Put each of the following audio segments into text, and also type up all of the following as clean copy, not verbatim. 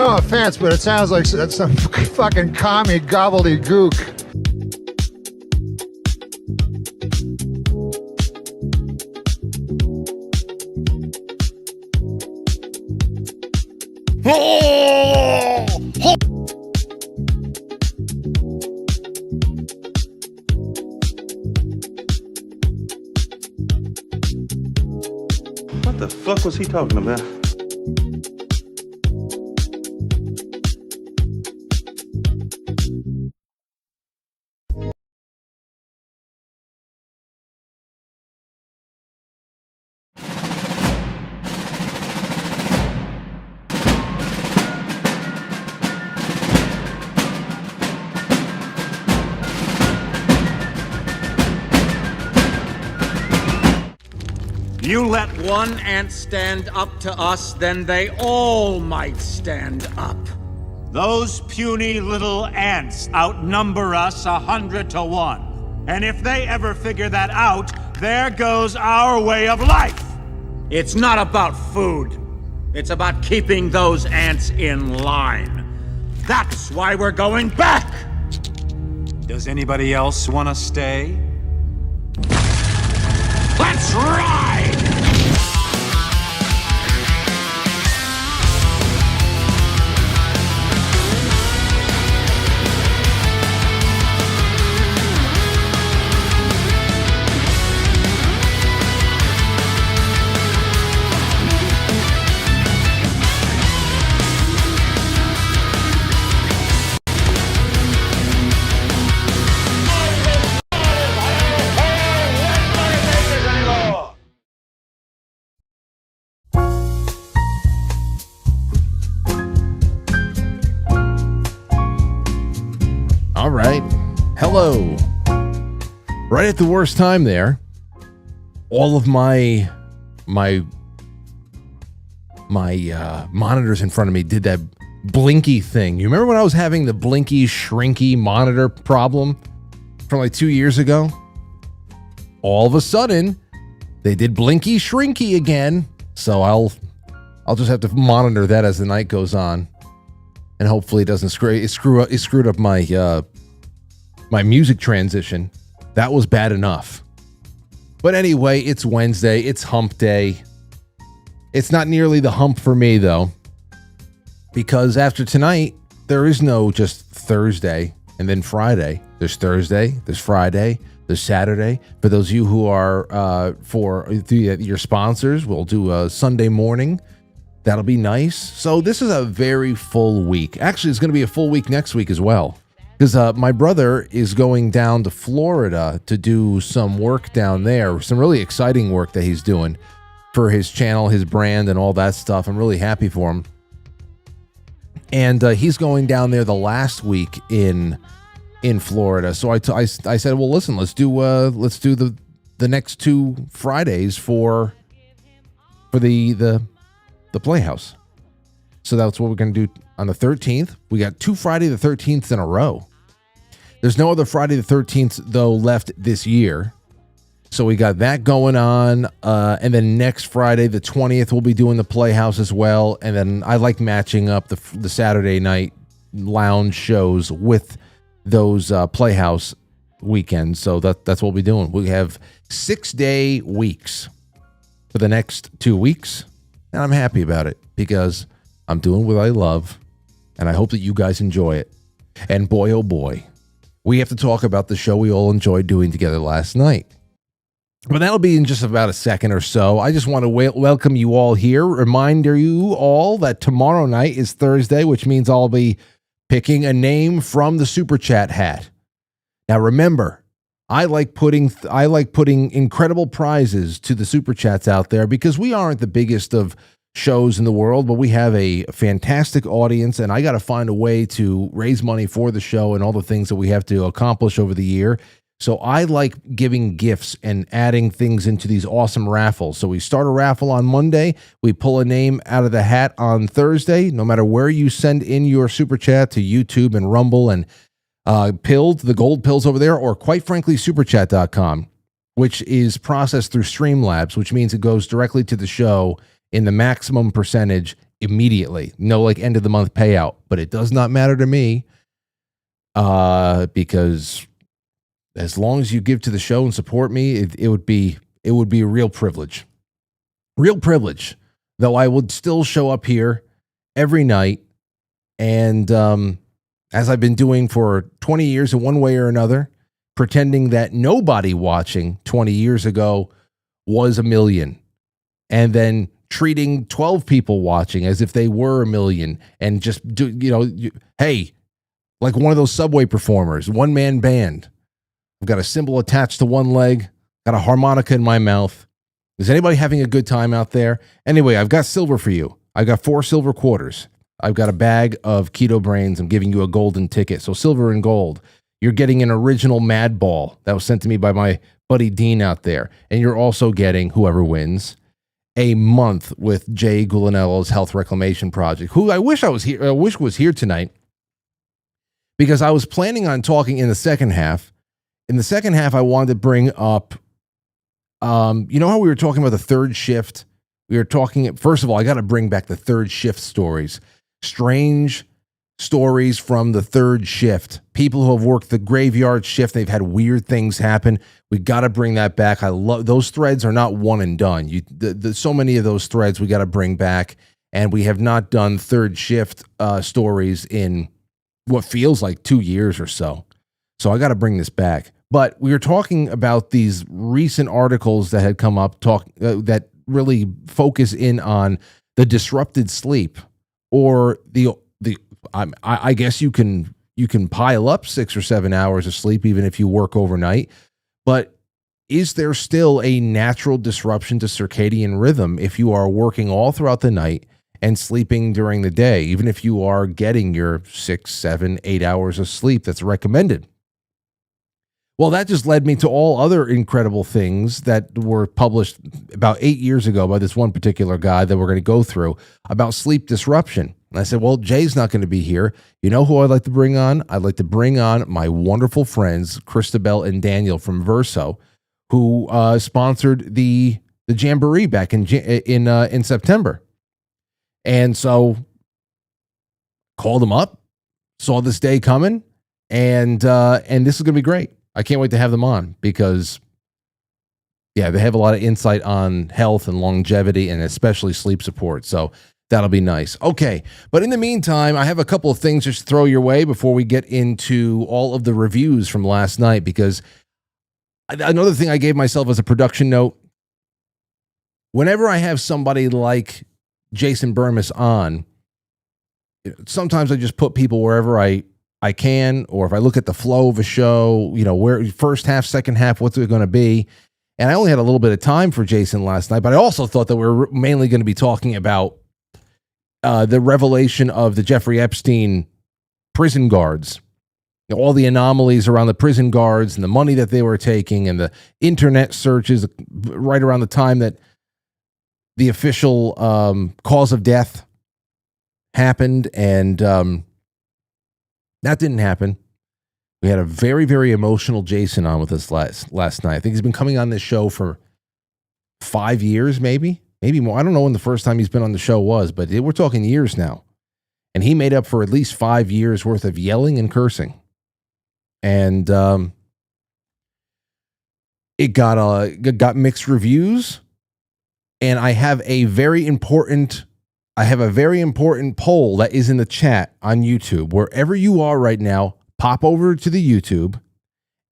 no offense, but it sounds like some fucking commie gobbledygook. What the fuck was he talking about? You let one ant stand up to us, then they all might stand up. Those puny little ants outnumber us 100 to 1. And if they ever figure that out, there goes our way of life. It's not about food. It's about keeping those ants in line. That's why we're going back. Does anybody else want to stay? Let's ride! All right. Hello. Right at the worst time there. All of my monitors in front of me did that blinky thing. You remember when I was having the blinky shrinky monitor problem from like 2 years ago? All of a sudden, they did blinky shrinky again. So I'll just have to monitor that as the night goes on. And hopefully it doesn't screw up my my music transition. That was bad enough. But anyway, it's Wednesday. It's hump day. It's not nearly the hump for me, though. Because after tonight, there is no just Thursday and then Friday. There's Thursday, there's Friday, there's Saturday. For those of you who are for your sponsors, we'll do a Sunday morning. That'll be nice. So this is a very full week. Actually, it's going to be a full week next week as well. Because my brother is going down to Florida to do some work down there. Some really exciting work that he's doing for his channel, his brand, and all that stuff. I'm really happy for him. And he's going down there the last week in Florida. So I said, well, listen, let's do the next 2 Fridays for the Playhouse. So that's what we're going to do on the 13th. We got 2 Friday the 13th in a row. There's no other Friday the 13th, though, left this year. So we got that going on. And then next Friday, the 20th, we'll be doing the Playhouse as well. And then I like matching up the Saturday night lounge shows with those Playhouse weekends. So that's what we'll be doing. We have 6-day weeks for the next 2 weeks. And I'm happy about it because I'm doing what I love. And I hope that you guys enjoy it. And boy, oh boy, we have to talk about the show we all enjoyed doing together last night. But that'll be in just about a second or so. I just want to welcome you all here. Reminder you all that tomorrow night is Thursday, which means I'll be picking a name from the Super Chat hat. Now remember, I like putting incredible prizes to the Super Chats out there because we aren't the biggest of shows in the world, but we have a fantastic audience, and I got to find a way to raise money for the show and all the things that we have to accomplish over the year. So I like giving gifts and adding things into these awesome raffles. So we start a raffle on Monday. We pull a name out of the hat on Thursday. No matter where you send in your Super Chat to YouTube and Rumble and Pilled, the gold pills over there, or quite frankly, superchat.com, which is processed through Streamlabs, which means it goes directly to the show in the maximum percentage immediately. No like end of the month payout, but it does not matter to me because as long as you give to the show and support me, it would be a real privilege. Real privilege, though I would still show up here every night and as I've been doing for 20 years in one way or another, pretending that nobody watching 20 years ago was a million, and then treating 12 people watching as if they were a million, and just do, hey, like one of those Subway performers, one-man band. I've got a cymbal attached to one leg, got a harmonica in my mouth. Is anybody having a good time out there? Anyway, I've got silver for you. I've got 4 silver quarters. I've got a bag of keto brains. I'm giving you a golden ticket. So silver and gold. You're getting an original Mad Ball that was sent to me by my buddy Dean out there. And you're also getting, whoever wins, a month with Jay Gulanello's Health Reclamation Project, who I wish was here tonight, because I was planning on talking in the second half. In the second half, I wanted to bring up, you know how we were talking about the third shift? We were talking, first of all, I got to bring back the third shift stories. Strange stories from the third shift. People who have worked the graveyard shift, they've had weird things happen. We got to bring that back. I love those threads. Are not one and done. So many of those threads we got to bring back, and we have not done third shift stories in what feels like 2 years or so. So I got to bring this back. But we were talking about these recent articles that had come up that really focus in on the disrupted sleep, or I guess you can pile up 6 or 7 hours of sleep even if you work overnight. But is there still a natural disruption to circadian rhythm if you are working all throughout the night and sleeping during the day, even if you are getting your 6, 7, 8 hours of sleep that's recommended? Well, that just led me to all other incredible things that were published about 8 years ago by this one particular guy that we're going to go through about sleep disruption. And I said, well, Jay's not going to be here. You know who I'd like to bring on? I'd like to bring on my wonderful friends, Christabel and Daniel from VERSO, who sponsored the Jamboree back in September. And so called them up, saw this day coming, and this is going to be great. I can't wait to have them on because, yeah, they have a lot of insight on health and longevity and especially sleep support. So that'll be nice. Okay, but in the meantime, I have a couple of things just to throw your way before we get into all of the reviews from last night, because another thing I gave myself as a production note, whenever I have somebody like Jason Burmis on, sometimes I just put people wherever I can, or if I look at the flow of a show, where first half, second half, what's it going to be? And I only had a little bit of time for Jason last night, but I also thought that we were mainly going to be talking about the revelation of the Jeffrey Epstein prison guards, all the anomalies around the prison guards and the money that they were taking, and the internet searches right around the time that the official cause of death happened, and that didn't happen. We had a very, very emotional Jason on with us last night. I think he's been coming on this show for 5 years, maybe more. I don't know when the first time he's been on the show was, but we're talking years now. And he made up for at least 5 years worth of yelling and cursing. And it got mixed reviews. And I have a very important poll that is in the chat on YouTube. Wherever you are right now, pop over to the YouTube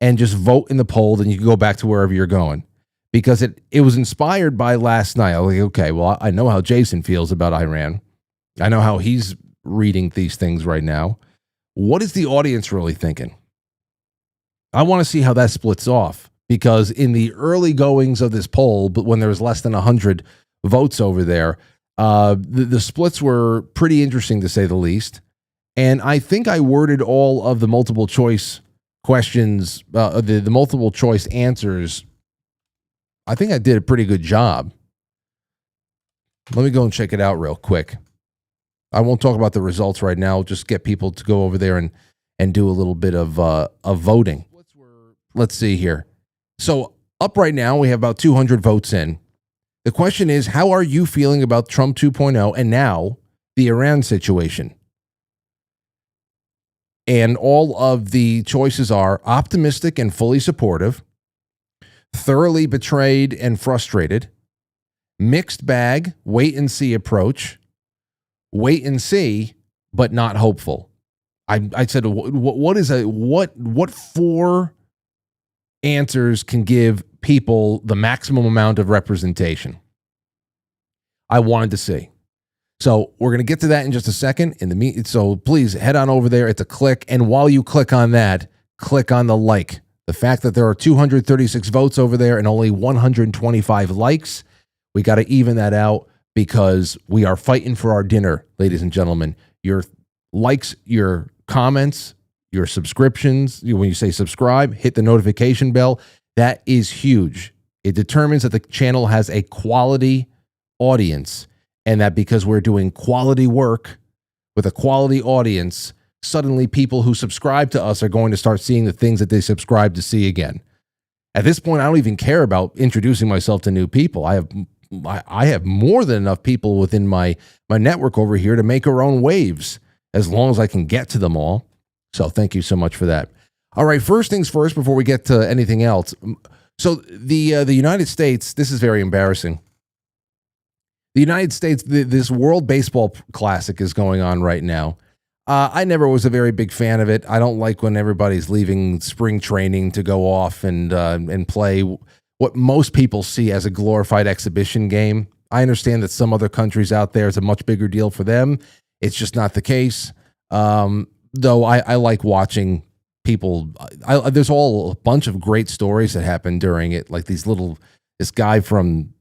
and just vote in the poll. Then you can go back to wherever you're going, because it was inspired by last night. I was like, okay, well, I know how Jason feels about Iran. I know how he's reading these things right now. What is the audience really thinking? I want to see how that splits off, because in the early goings of this poll, but when there was less than 100 votes over there, the splits were pretty interesting, to say the least. And I think I worded all of the multiple choice questions, the multiple choice answers. I think I did a pretty good job. Let me go and check it out real quick. I won't talk about the results right now. Just get people to go over there and do a little bit of voting. Let's see here. So up right now, we have about 200 votes in. The question is, how are you feeling about Trump 2.0 and now the Iran situation. And all of the choices are optimistic and fully supportive, thoroughly betrayed and frustrated, mixed bag, wait and see approach, wait and see, but not hopeful. I said, what four answers can give people the maximum amount of representation? I wanted to see. So we're going to get to that in just a second. So please head on over there. It's a click. And while you click on that, click on the like. The fact that there are 236 votes over there and only 125 likes, we got to even that out because we are fighting for our dinner, ladies and gentlemen. Your likes, your comments, your subscriptions, when you say subscribe, hit the notification bell. That is huge. It determines that the channel has a quality audience, and that because we're doing quality work with a quality audience, suddenly people who subscribe to us are going to start seeing the things that they subscribe to see again. At this point, I don't even care about introducing myself to new people. I have more than enough people within my network over here to make our own waves as long as I can get to them all. So thank you so much for that. All right, first things first before we get to anything else. So the United States, this is very embarrassing. The United States, this World Baseball Classic is going on right now. I never was a very big fan of it. I don't like when everybody's leaving spring training to go off and play what most people see as a glorified exhibition game. I understand that some other countries out there, it's a much bigger deal for them. It's just not the case. Though I like watching people. There's all a bunch of great stories that happen during it, like this guy from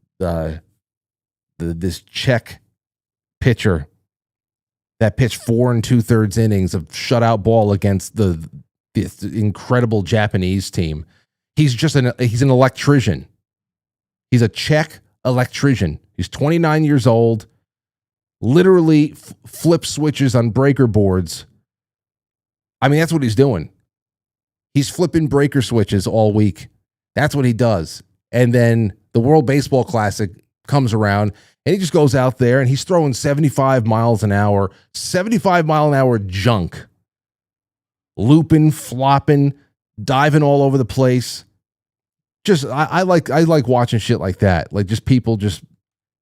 this Czech pitcher that pitched 4 2/3 innings of shutout ball against this incredible Japanese team. He's an electrician. He's a Czech electrician. He's 29 years old, literally flips switches on breaker boards. I mean, that's what he's doing. He's flipping breaker switches all week. That's what he does. And then the World Baseball Classic comes around, and he just goes out there, and he's throwing 75 miles an hour junk. Looping, flopping, diving all over the place. Just I like watching shit like that. Like just people just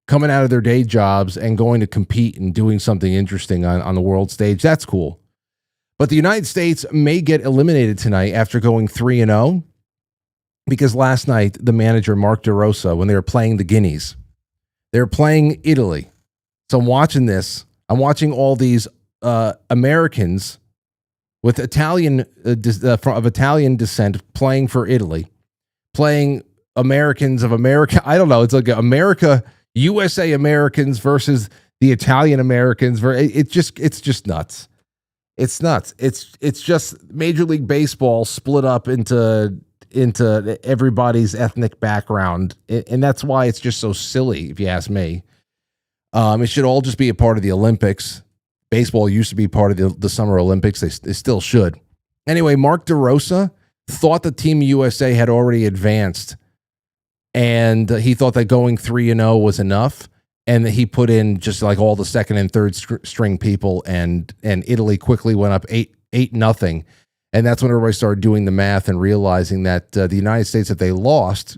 coming out of their day jobs and going to compete and doing something interesting on the world stage. That's cool. But the United States may get eliminated tonight after going 3-0 because last night the manager Mark DeRosa, when they were playing the Guineas, they were playing Italy. So I'm watching this. I'm watching all these Americans with Italian of Italian descent playing for Italy, playing Americans of America. I don't know. It's like America, USA Americans versus the Italian Americans. It's just nuts. It's nuts. It's just Major League Baseball split up into everybody's ethnic background, and that's why it's just so silly, if you ask me. It should all just be a part of the Olympics. Baseball used to be part of the Summer Olympics. They still should. Anyway, Mark DeRosa thought the Team USA had already advanced, and he thought that going 3-0 was enough, and that he put in just like all the second and third string people, and Italy quickly went up 8-0. And that's when everybody started doing the math and realizing that the United States, if they lost,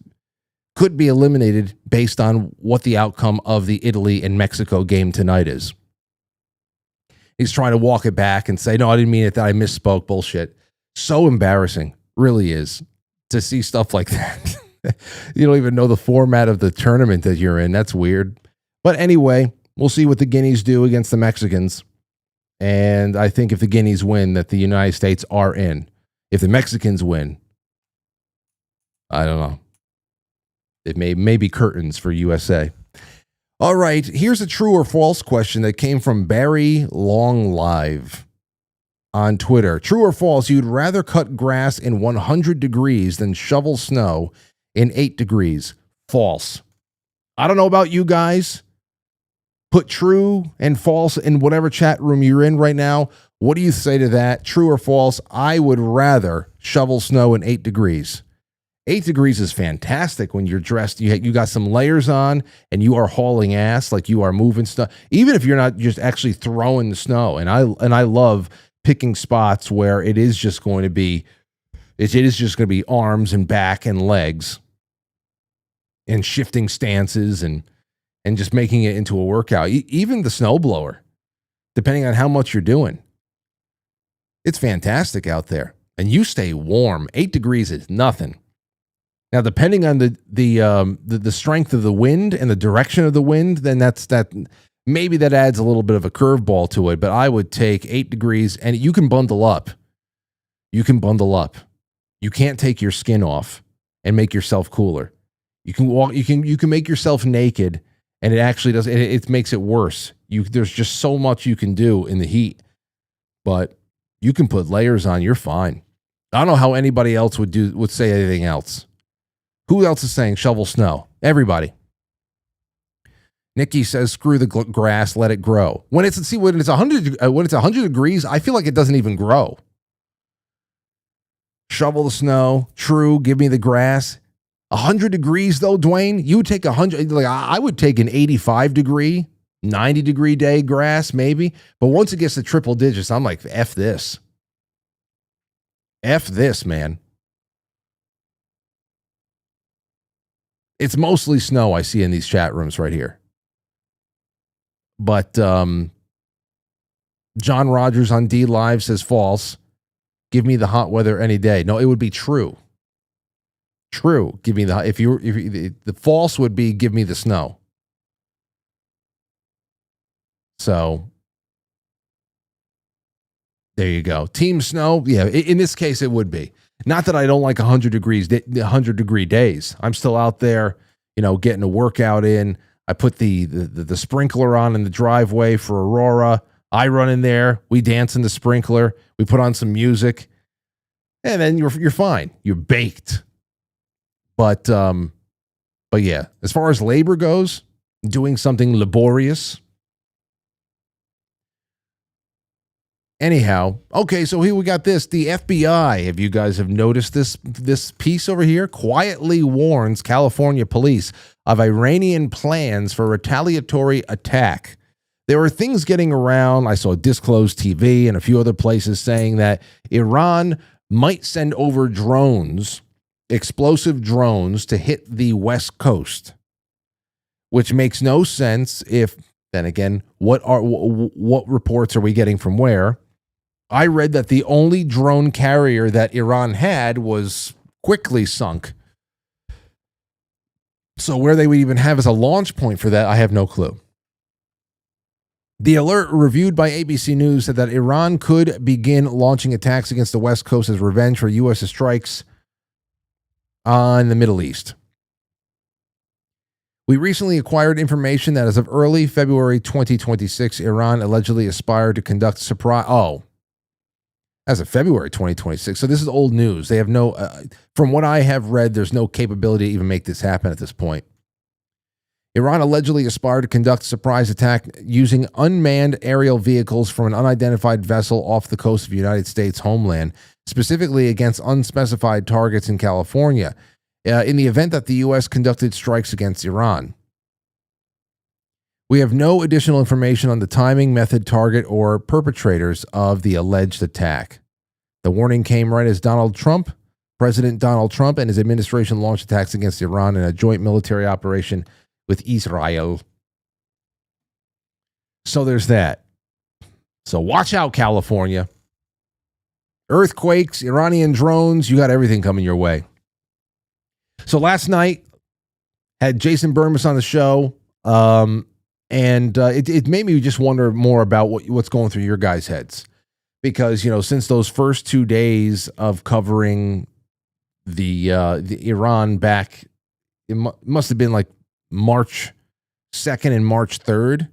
could be eliminated based on what the outcome of the Italy and Mexico game tonight is. He's trying to walk it back and say, no, I didn't mean it, that I misspoke. Bullshit. So embarrassing. Really is. To see stuff like that. You don't even know the format of the tournament that you're in. That's weird. But anyway, we'll see what the Guineas do against the Mexicans. And I think if the Guineas win, that the United States are in. If the Mexicans win, I don't know. It may be curtains for USA. All right, here's a true or false question that came from Barry Long Live on Twitter. True or false, you'd rather cut grass in 100 degrees than shovel snow in 8 degrees. False. I don't know about you guys. Put true and false in whatever chat room you're in right now. What do you say to that? True or false? I would rather shovel snow in 8 degrees. 8 degrees is fantastic when you're dressed. You got some layers on and you are hauling ass, like you are moving stuff, even if you're not just actually throwing the snow. And I love picking spots where it is just going to be arms and back and legs and shifting stances and just making it into a workout. Even the snowblower, depending on how much you're doing. It's fantastic out there. And you stay warm. 8 degrees is nothing. Now, depending on the strength of the wind and the direction of the wind, then maybe that adds a little bit of a curveball to it. But I would take 8 degrees, and you can bundle up. You can bundle up. You can't take your skin off and make yourself cooler. You can walk. You can make yourself naked, and it actually does. It makes it worse. There's just so much you can do in the heat, but you can put layers on. You're fine. I don't know how anybody else would say anything else. Who else is saying shovel snow? Everybody. Nikki says, screw the grass, let it grow. When it's 100 degrees, I feel like it doesn't even grow. Shovel the snow. True, give me the grass. 100 degrees though, Dwayne, you would take 100. Like I would take an 85 degree, 90 degree day grass maybe. But once it gets to triple digits, I'm like, F this. F this, man. It's mostly snow I see in these chat rooms right here. But John Rogers on D Live says false. Give me the hot weather any day. No, it would be true. True. Give me the false would be give me the snow. So there you go. Team snow. Yeah, in this case it would be. Not that I don't like 100 degree days. I'm still out there, getting a workout in. I put the sprinkler on in the driveway for Aurora. I run in there. We dance in the sprinkler. We put on some music, and then you're fine. You're baked. But yeah, as far as labor goes, doing something laborious. Anyhow, okay, so here we got this. The FBI, if you guys have noticed this piece over here, quietly warns California police of Iranian plans for retaliatory attack. There were things getting around. I saw Disclosed TV and a few other places saying that Iran might send over drones, explosive drones, to hit the West Coast, which makes no sense if, then again, what reports are we getting from where? I read that the only drone carrier that Iran had was quickly sunk. So where they would even have as a launch point for that, I have no clue. The alert reviewed by ABC News said that Iran could begin launching attacks against the West Coast as revenge for U.S. strikes on the Middle East. We recently acquired information that as of early February 2026, Iran allegedly aspired to conduct as of February 2026. So this is old news. They have no, from what I have read, there's no capability to even make this happen at this point. Iran allegedly aspired to conduct a surprise attack using unmanned aerial vehicles from an unidentified vessel off the coast of the United States homeland, specifically against unspecified targets in California, in the event that the U.S. conducted strikes against Iran. We have no additional information on the timing, method, target, or perpetrators of the alleged attack. The warning came right as President Donald Trump and his administration launched attacks against Iran in a joint military operation with Israel. So there's that. So watch out, California. Earthquakes, Iranian drones, you got everything coming your way. So last night, had Jason Burmis on the show, and it made me just wonder more about what's going through your guys' heads. Because, since those first 2 days of covering the Iran back, it must have been like March 2nd and March 3rd,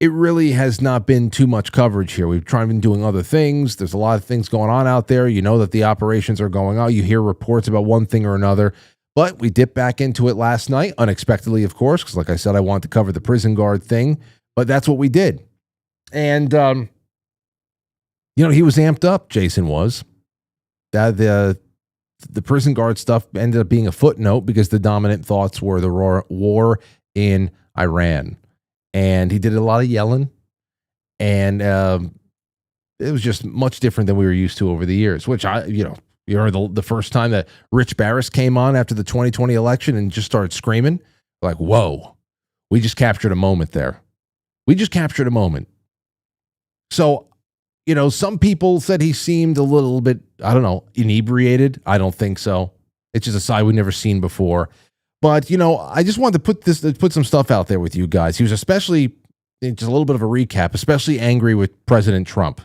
it really has not been too much coverage here. We've been doing other things. There's a lot of things going on out there. You know that the operations are going on. You hear reports about one thing or another. But we dipped back into it last night, unexpectedly, of course, because like I said, I wanted to cover the prison guard thing. But that's what we did. And, he was amped up, Jason was. The the prison guard stuff ended up being a footnote because the dominant thoughts were the war in Iran. And he did a lot of yelling. And it was just much different than we were used to over the years, which you remember the first time that Rich Barris came on after the 2020 election and just started screaming, like, whoa, we just captured a moment there. We just captured a moment. So, some people said he seemed a little bit, I don't know, inebriated. I don't think so. It's just a side we've never seen before. But, I just wanted to put some stuff out there with you guys. He was especially, just a little bit of a recap, especially angry with President Trump.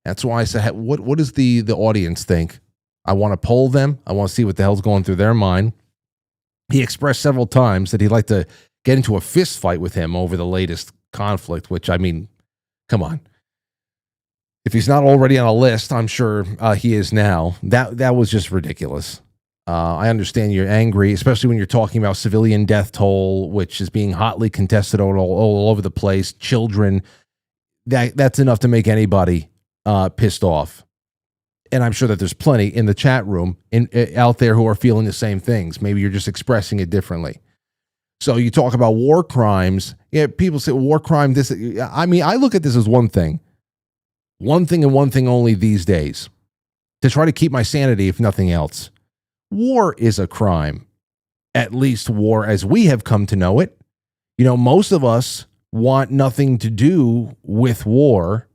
That's why I said, what does the audience think? I want to poll them. I want to see what the hell's going through their mind. He expressed several times that he'd like to get into a fist fight with him over the latest conflict, which, I mean, come on. If he's not already on a list, I'm sure he is now. That was just ridiculous. I understand you're angry, especially when you're talking about civilian death toll, which is being hotly contested all over the place. Children, that's enough to make anybody pissed off. And I'm sure that there's plenty in the chat room out there who are feeling the same things. Maybe you're just expressing it differently. So you talk about war crimes. Yeah, people say war crime. I look at this as one thing and one thing only these days, to try to keep my sanity, if nothing else. War is a crime, at least war as we have come to know it. Most of us want nothing to do with war,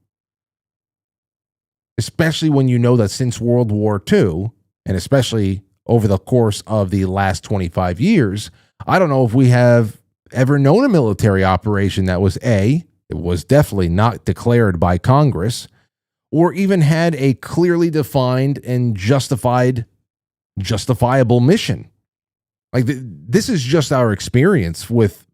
especially when you know that since World War II, and especially over the course of the last 25 years, I don't know if we have ever known a military operation that was it was definitely not declared by Congress, or even had a clearly defined and justifiable mission. Like this is just our experience with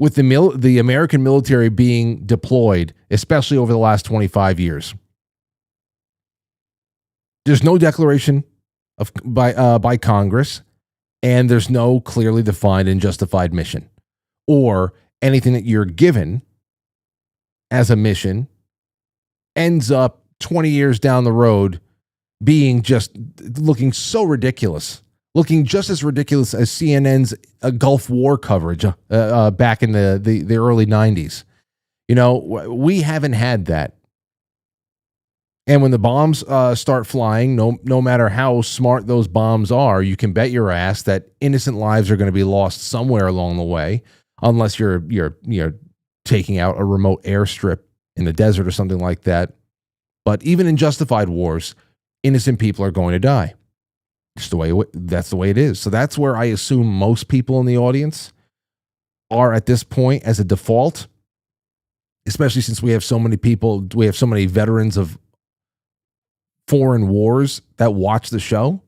the American military being deployed, especially over the last 25 years. There's no declaration by Congress, and there's no clearly defined and justified mission, or anything that you're given as a mission ends up 20 years down the road being just looking so ridiculous, looking just as ridiculous as CNN's Gulf War coverage back in the early 90s. We haven't had that. And when the bombs start flying, no matter how smart those bombs are, you can bet your ass that innocent lives are going to be lost somewhere along the way, unless you're taking out a remote airstrip in the desert or something like that. But even in justified wars, innocent people are going to die. That's the way it is. So that's where I assume most people in the audience are at this point as a default, especially since we have so many veterans of foreign wars that watch the show,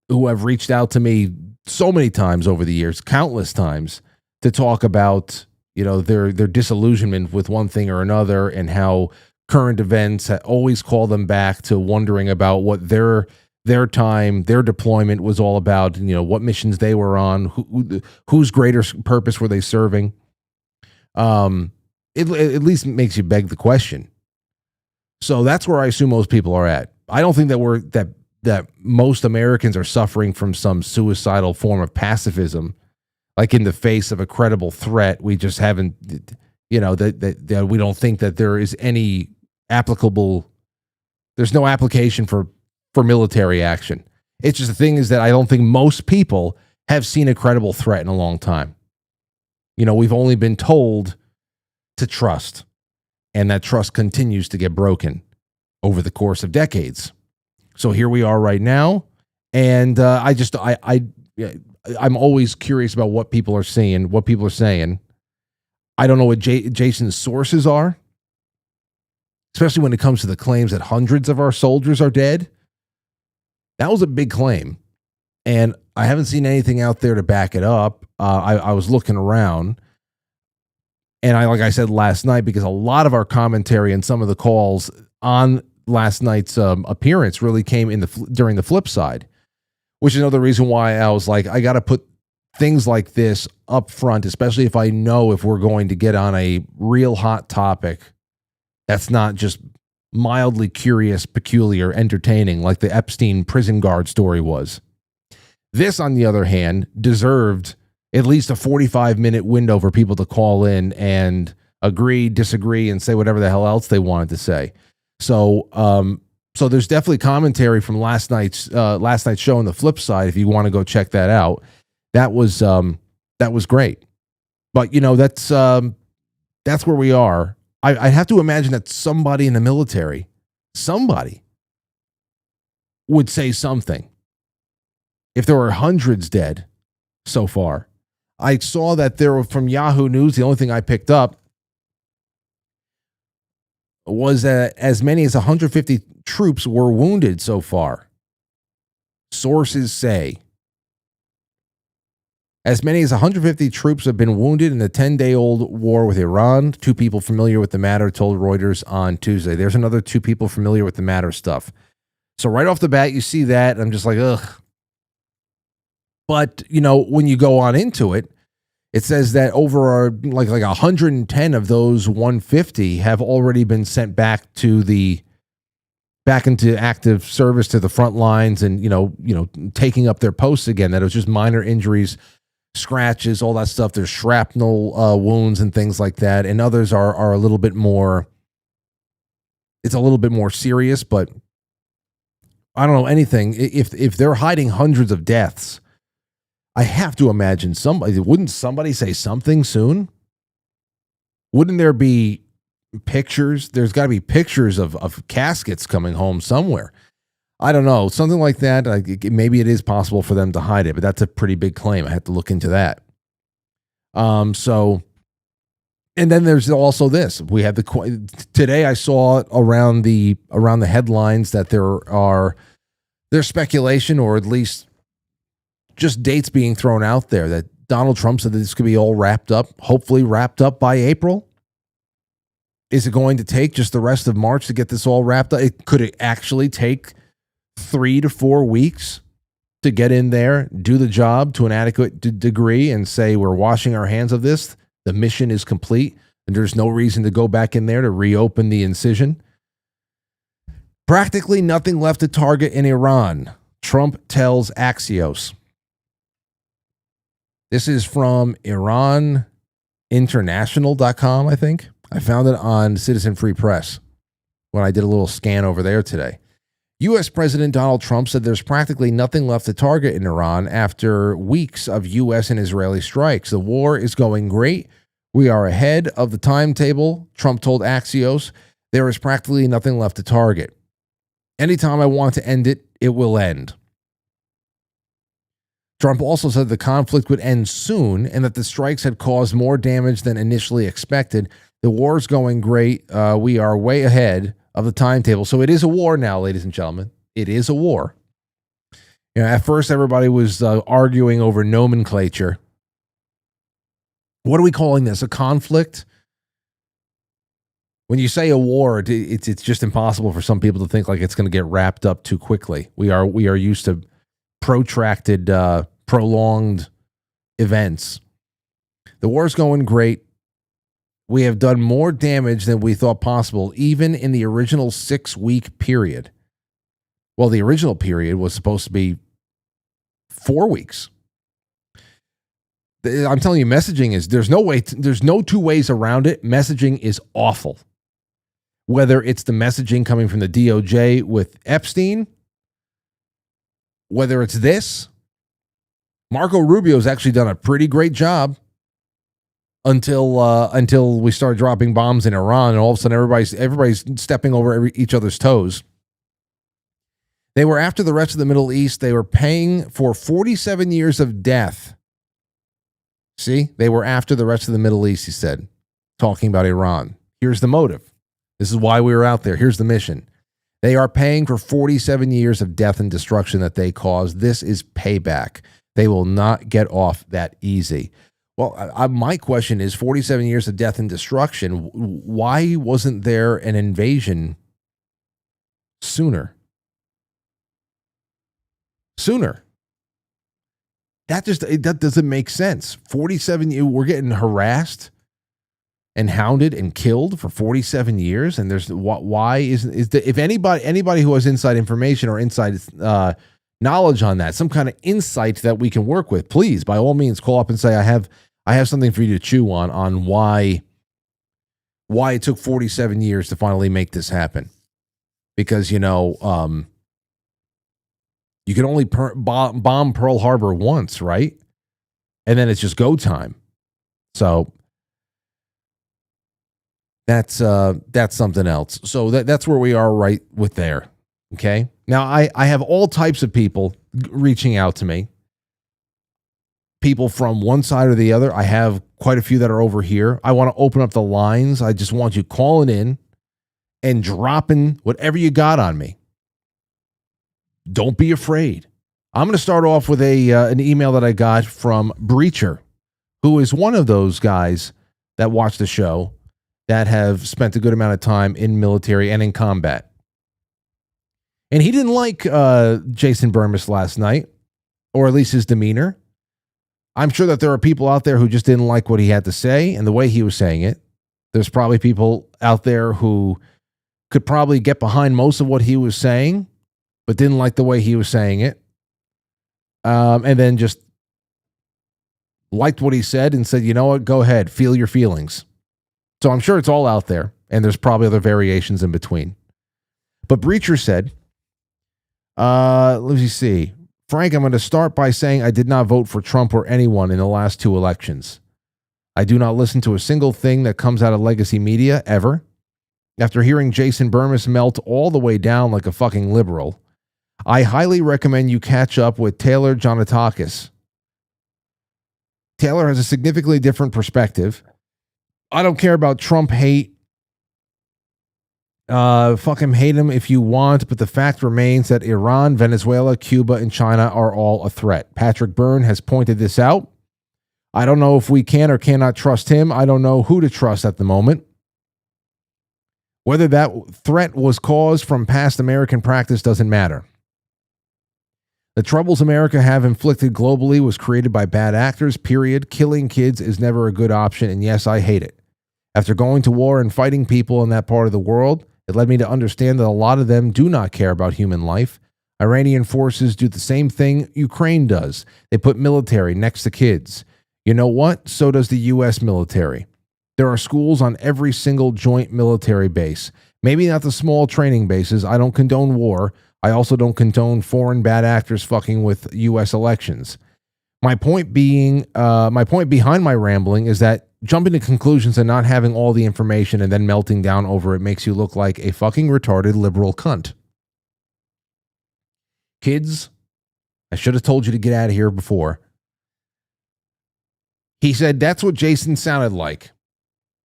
who have reached out to me so many times over the years, countless times, to talk about their disillusionment with one thing or another, and how current events always call them back to wondering about what their deployment was all about, what missions they were on, whose greater purpose were they serving. It at least makes you beg the question. So that's where I assume most people are at. I don't think that most Americans are suffering from some suicidal form of pacifism, like in the face of a credible threat. We just haven't, that we don't think that there is any there's no application for military action. It's just the thing is that I don't think most people have seen a credible threat in a long time. We've only been told to trust. And that trust continues to get broken over the course of decades. So here we are right now, and I'm always curious about what people are seeing, what people are saying. I don't know what Jason's sources are, especially when it comes to the claims that hundreds of our soldiers are dead. That was a big claim, and I haven't seen anything out there to back it up. I was looking around. And like I said last night, because a lot of our commentary and some of the calls on last night's appearance really came during the flip side, which is another reason why I was like, I got to put things like this up front, especially if I know if we're going to get on a real hot topic that's not just mildly curious, peculiar, entertaining, like the Epstein prison guard story was. This, on the other hand, deserved at least a 45-minute window for people to call in and agree, disagree, and say whatever the hell else they wanted to say. So there's definitely commentary from last night's show on the flip side. If you want to go check that out, that was great. But that's where we are. I have to imagine that somebody in the military, somebody would say something. If there were hundreds dead so far, I saw that there were from Yahoo News. The only thing I picked up was that as many as 150 troops were wounded so far. Sources say as many as 150 troops have been wounded in the 10-day-old war with Iran. 2 people familiar with the matter told Reuters on Tuesday. There's another 2 people familiar with the matter stuff. So right off the bat, you see that, and I'm just like, ugh. But, when you go on into it, it says that over like 110 of those 150 have already been sent back into active service to the front lines and, taking up their posts again. That it was just minor injuries, scratches, all that stuff. There's shrapnel wounds and things like that. And others are a little bit more, it's a little bit more serious, but I don't know anything. If they're hiding hundreds of deaths, I have to imagine wouldn't somebody say something soon? Wouldn't there be pictures? There's got to be pictures of caskets coming home somewhere. I don't know. Something like that. Maybe it is possible for them to hide it, but that's a pretty big claim. I have to look into that. And then there's also this. We have today I saw around the headlines that there's speculation, or at least just dates being thrown out there, that Donald Trump said that this could be all wrapped up, hopefully wrapped up by April. Is it going to take just the rest of March to get this all wrapped up? Could it actually take 3 to 4 weeks to get in there, do the job to an adequate degree, and say we're washing our hands of this? The mission is complete, and there's no reason to go back in there to reopen the incision. Practically nothing left to target in Iran, Trump tells Axios. This is from IranInternational.com, I think. I found it on Citizen Free Press when I did a little scan over there today. U.S. President Donald Trump said there's practically nothing left to target in Iran after weeks of U.S. and Israeli strikes. The war is going great. We are ahead of the timetable, Trump told Axios. There is practically nothing left to target. Anytime I want to end it, it will end. Trump also said the conflict would end soon and that the strikes had caused more damage than initially expected. The war is going great. We are way ahead of the timetable. So it is a war now, ladies and gentlemen. It is a war. At first, everybody was arguing over nomenclature. What are we calling this? A conflict? When you say a war, it's just impossible for some people to think like it's going to get wrapped up too quickly. We are used to protracted, prolonged events. The war's going great. We have done more damage than we thought possible, even in the original 6-week period. Well, the original period was supposed to be 4 weeks. I'm telling you, messaging is, there's no 2 ways around it. Messaging is awful. Whether it's the messaging coming from the DOJ with Epstein, whether it's this, Marco Rubio's actually done a pretty great job until we start dropping bombs in Iran, and all of a sudden everybody's stepping over each other's toes. They were after the rest of the Middle East. They were paying for 47 years of death. See, they were after the rest of the Middle East, he said, talking about Iran. Here's the motive. This is why we were out there. Here's the mission. They are paying for 47 years of death and destruction that they caused. This is payback. They will not get off that easy. Well, my question is 47 years of death and destruction. Why wasn't there an invasion sooner? That doesn't make sense. 47, we're getting harassed and hounded and killed for 47 years. And there's why if anybody who has inside information or inside knowledge on that, some kind of insight that we can work with, please, by all means, call up and say, I have something for you to chew on why it took 47 years to finally make this happen. Because, you can only bomb Pearl Harbor once, right? And then it's just go time. So that's something else. So that's where we are right with there. Okay. Now I have all types of people reaching out to me. People from one side or the other. I have quite a few that are over here. I want to open up the lines. I just want you calling in and dropping whatever you got on me. Don't be afraid. I'm going to start off with an email that I got from Breacher, who is one of those guys that watch the show that have spent a good amount of time in military and in combat. And he didn't like Jason Burmis last night, or at least his demeanor. I'm sure that there are people out there who just didn't like what he had to say and the way he was saying it. There's probably people out there who could probably get behind most of what he was saying, but didn't like the way he was saying it. And then just liked what he said and said, you know what, go ahead, feel your feelings. So I'm sure it's all out there, and there's probably other variations in between. But Breacher said, let me see. Frank, I'm going to start by saying I did not vote for Trump or anyone in the last 2 elections. I do not listen to a single thing that comes out of legacy media, ever. After hearing Jason Burmis melt all the way down like a fucking liberal, I highly recommend you catch up with Taylor Jonatakis. Taylor has a significantly different perspective. I don't care about Trump hate. Fuck him, hate him if you want, but the fact remains that Iran, Venezuela, Cuba, and China are all a threat. Patrick Byrne has pointed this out. I don't know if we can or cannot trust him. I don't know who to trust at the moment. Whether that threat was caused from past American practice doesn't matter. The troubles America have inflicted globally was created by bad actors, period. Killing kids is never a good option, and yes, I hate it. After going to war and fighting people in that part of the world, it led me to understand that a lot of them do not care about human life. Iranian forces do the same thing Ukraine does. They put military next to kids. You know what? So does the U.S. military. There are schools on every single joint military base. Maybe not the small training bases. I don't condone war. I also don't condone foreign bad actors fucking with U.S. elections. My point behind my rambling is that jumping to conclusions and not having all the information and then melting down over it makes you look like a fucking retarded liberal cunt. Kids, I should have told you to get out of here before. He said that's what Jason sounded like.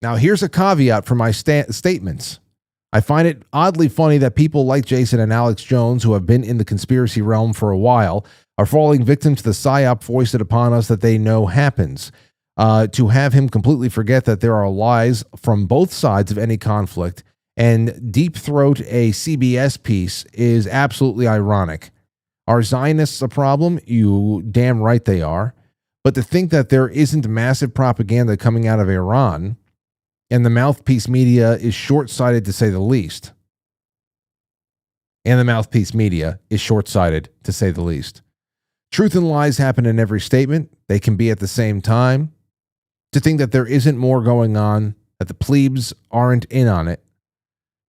Now, here's a caveat for my statements. I find it oddly funny that people like Jason and Alex Jones, who have been in the conspiracy realm for a while, are falling victim to the psyop foisted upon us that they know happens. To have him completely forget that there are lies from both sides of any conflict and deep throat a CBS piece is absolutely ironic. Are Zionists a problem? You damn right they are. But to think that there isn't massive propaganda coming out of Iran and the mouthpiece media is short-sighted to say the least. Truth and lies happen in every statement. They can be at the same time. To think that there isn't more going on, that the plebes aren't in on it,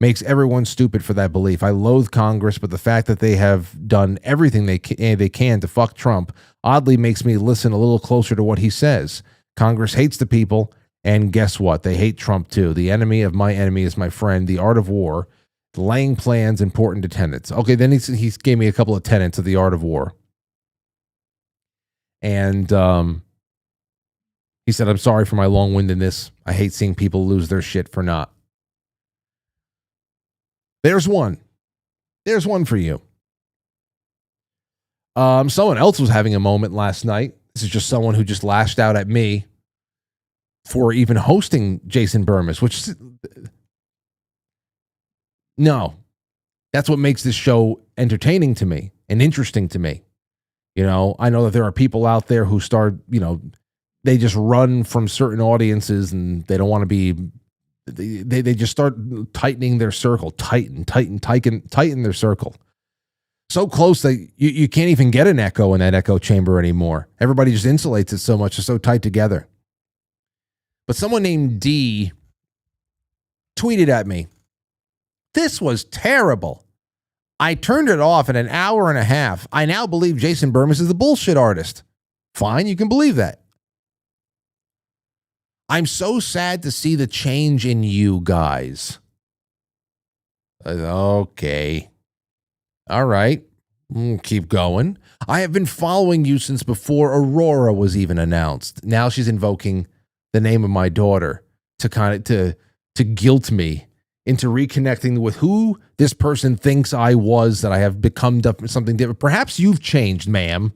makes everyone stupid for that belief. I loathe Congress, but the fact that they have done everything they can to fuck Trump oddly makes me listen a little closer to what he says. Congress hates the people, and guess what? They hate Trump too. The enemy of my enemy is my friend. The art of war, laying plans, important to tenets. Okay, then he gave me a couple of tenets of the art of war. And he said, I'm sorry for my long-windedness. I hate seeing people lose their shit for not. There's one. There's one for you. Someone else was having a moment last night. This is just someone who just lashed out at me for even hosting Jason Burmis, which no, that's what makes this show entertaining to me and interesting to me. You know, I know that there are people out there who start, they just run from certain audiences and they don't want to be they just start tightening their circle, tighten their circle. So close that you can't even get an echo in that echo chamber anymore. Everybody just insulates it so much. It's so tight together. But someone named D tweeted at me, "This was terrible. I turned it off in an hour and a half. I now believe Jason Burmis is the bullshit artist." Fine, you can believe that. I'm so sad to see the change in you guys. Okay. All right. Keep going. I have been following you since before Aurora was even announced. Now she's invoking the name of my daughter to guilt me into reconnecting with who this person thinks I was, that I have become something different. Perhaps you've changed, ma'am.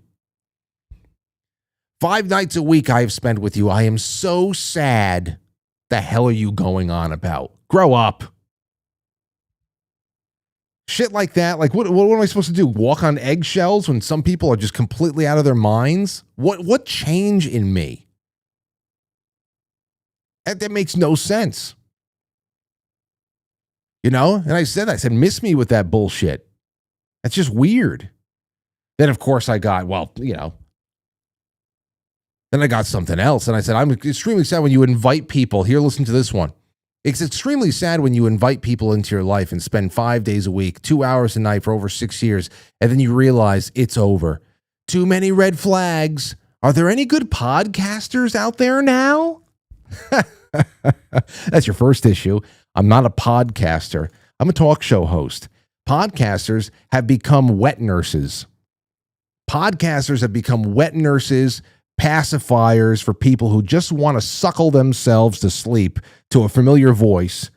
5 nights a week I have spent with you. I am so sad. The hell are you going on about? Grow up. Shit like that. Like, what am I supposed to do? Walk on eggshells when some people are just completely out of their minds? What change in me? That makes no sense. You know? And I said, miss me with that bullshit. That's just weird. Then, of course, I got, then I got something else. And I said, I'm extremely sad when you invite people. Here, listen to this one. It's extremely sad when you invite people into your life and spend 5 days a week, 2 hours a night for over 6 years, and then you realize it's over. Too many red flags. Are there any good podcasters out there now? That's your first issue. I'm not a podcaster. I'm a talk show host. Podcasters have become wet nurses. Podcasters have become wet nurses, pacifiers for people who just want to suckle themselves to sleep to a familiar voice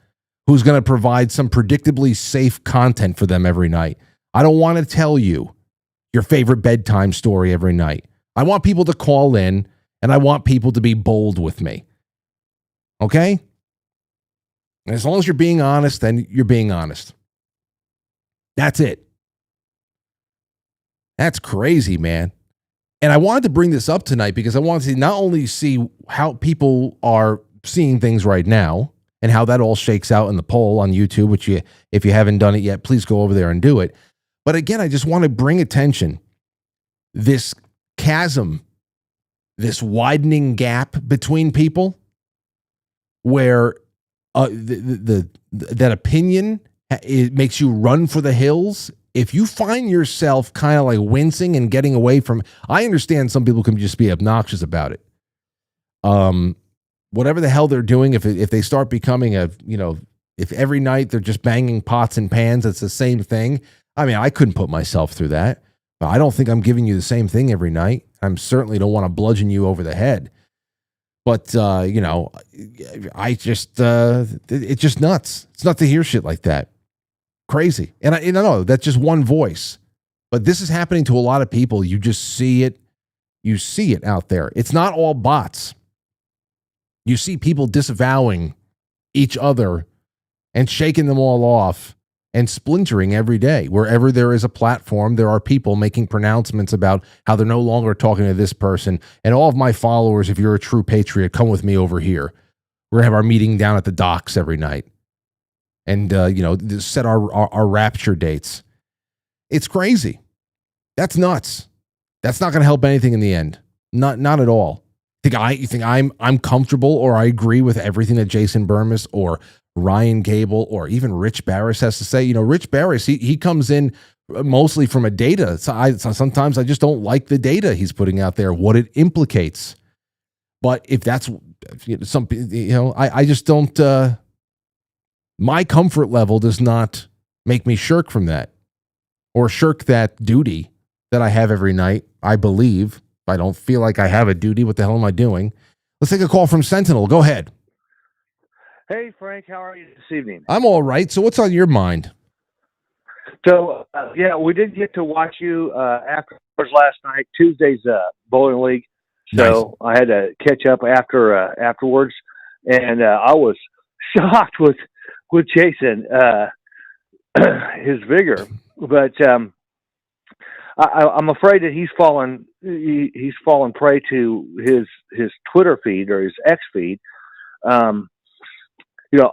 who's going to provide some predictably safe content for them every night. I don't want to tell you your favorite bedtime story every night. I want people to call in, and I want people to be bold with me. Okay? And as long as you're being honest, then you're being honest. That's it. That's crazy, man. And I wanted to bring this up tonight because I wanted to not only see how people are seeing things right now and how that all shakes out in the poll on YouTube, which if you haven't done it yet, please go over there and do it. But again, I just want to bring attention, this chasm, this widening gap between people where that opinion, it makes you run for the hills. If you find yourself kind of like wincing and getting away from, I understand some people can just be obnoxious about it. Whatever the hell they're doing, if they start becoming if every night they're just banging pots and pans, it's the same thing. I mean, I couldn't put myself through that. But I don't think I'm giving you the same thing every night. I certainly don't want to bludgeon you over the head. But, it's just nuts. It's nuts to hear shit like that. Crazy. And I know that's just one voice, but this is happening to a lot of people. You just see it. You see it out there. It's not all bots. You see people disavowing each other and shaking them all off and splintering every day. Wherever there is a platform, there are people making pronouncements about how they're no longer talking to this person. And all of my followers, if you're a true patriot, come with me over here. We're going to have our meeting down at the docks every night. And, set our rapture dates. It's crazy. That's nuts. That's not going to help anything in the end. Not at all. You think I'm comfortable or I agree with everything that Jason Burmis or Ryan Gable or even Rich Barris has to say? Rich Barris, he comes in mostly from a data. So sometimes I just don't like the data he's putting out there, what it implicates. But if that's something, I just don't. My comfort level does not make me shirk from that or shirk that duty that I have every night. I believe. If I don't feel like I have a duty, what the hell am I doing? Let's take a call from Sentinel. Go ahead. Hey, Frank. How are you this evening? I'm all right. So what's on your mind? So, we did get to watch you after last night, Tuesday's bowling league. So nice. I had to catch up afterwards. And I was shocked with Jason, his vigor, but I'm afraid that he's fallen prey to his Twitter feed or his X feed.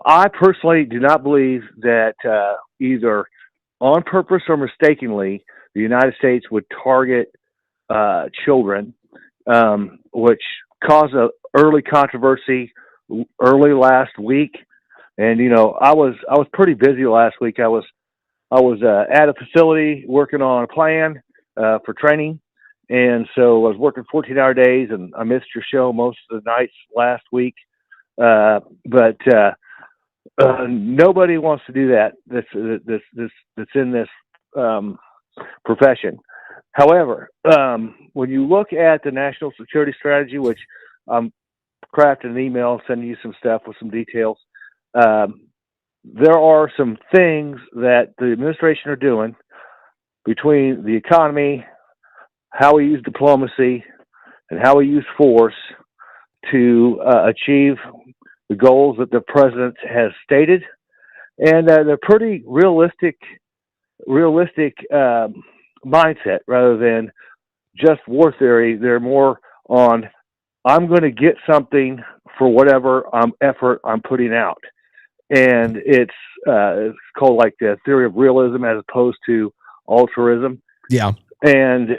I personally do not believe that either on purpose or mistakenly, the United States would target children, which caused a early controversy early last week. And I was pretty busy last week. I was at a facility working on a plan for training, and so I was working 14-hour days, and I missed your show most of the nights last week. But nobody wants to do that. That's in this profession. However, when you look at the national security strategy, which I'm crafting an email, sending you some stuff with some details, there are some things that the administration are doing between the economy, how we use diplomacy, and how we use force to achieve the goals that the president has stated. And they're pretty realistic mindset rather than just war theory. They're more on, I'm going to get something for whatever effort I'm putting out. And it's called like the theory of realism as opposed to altruism. Yeah. And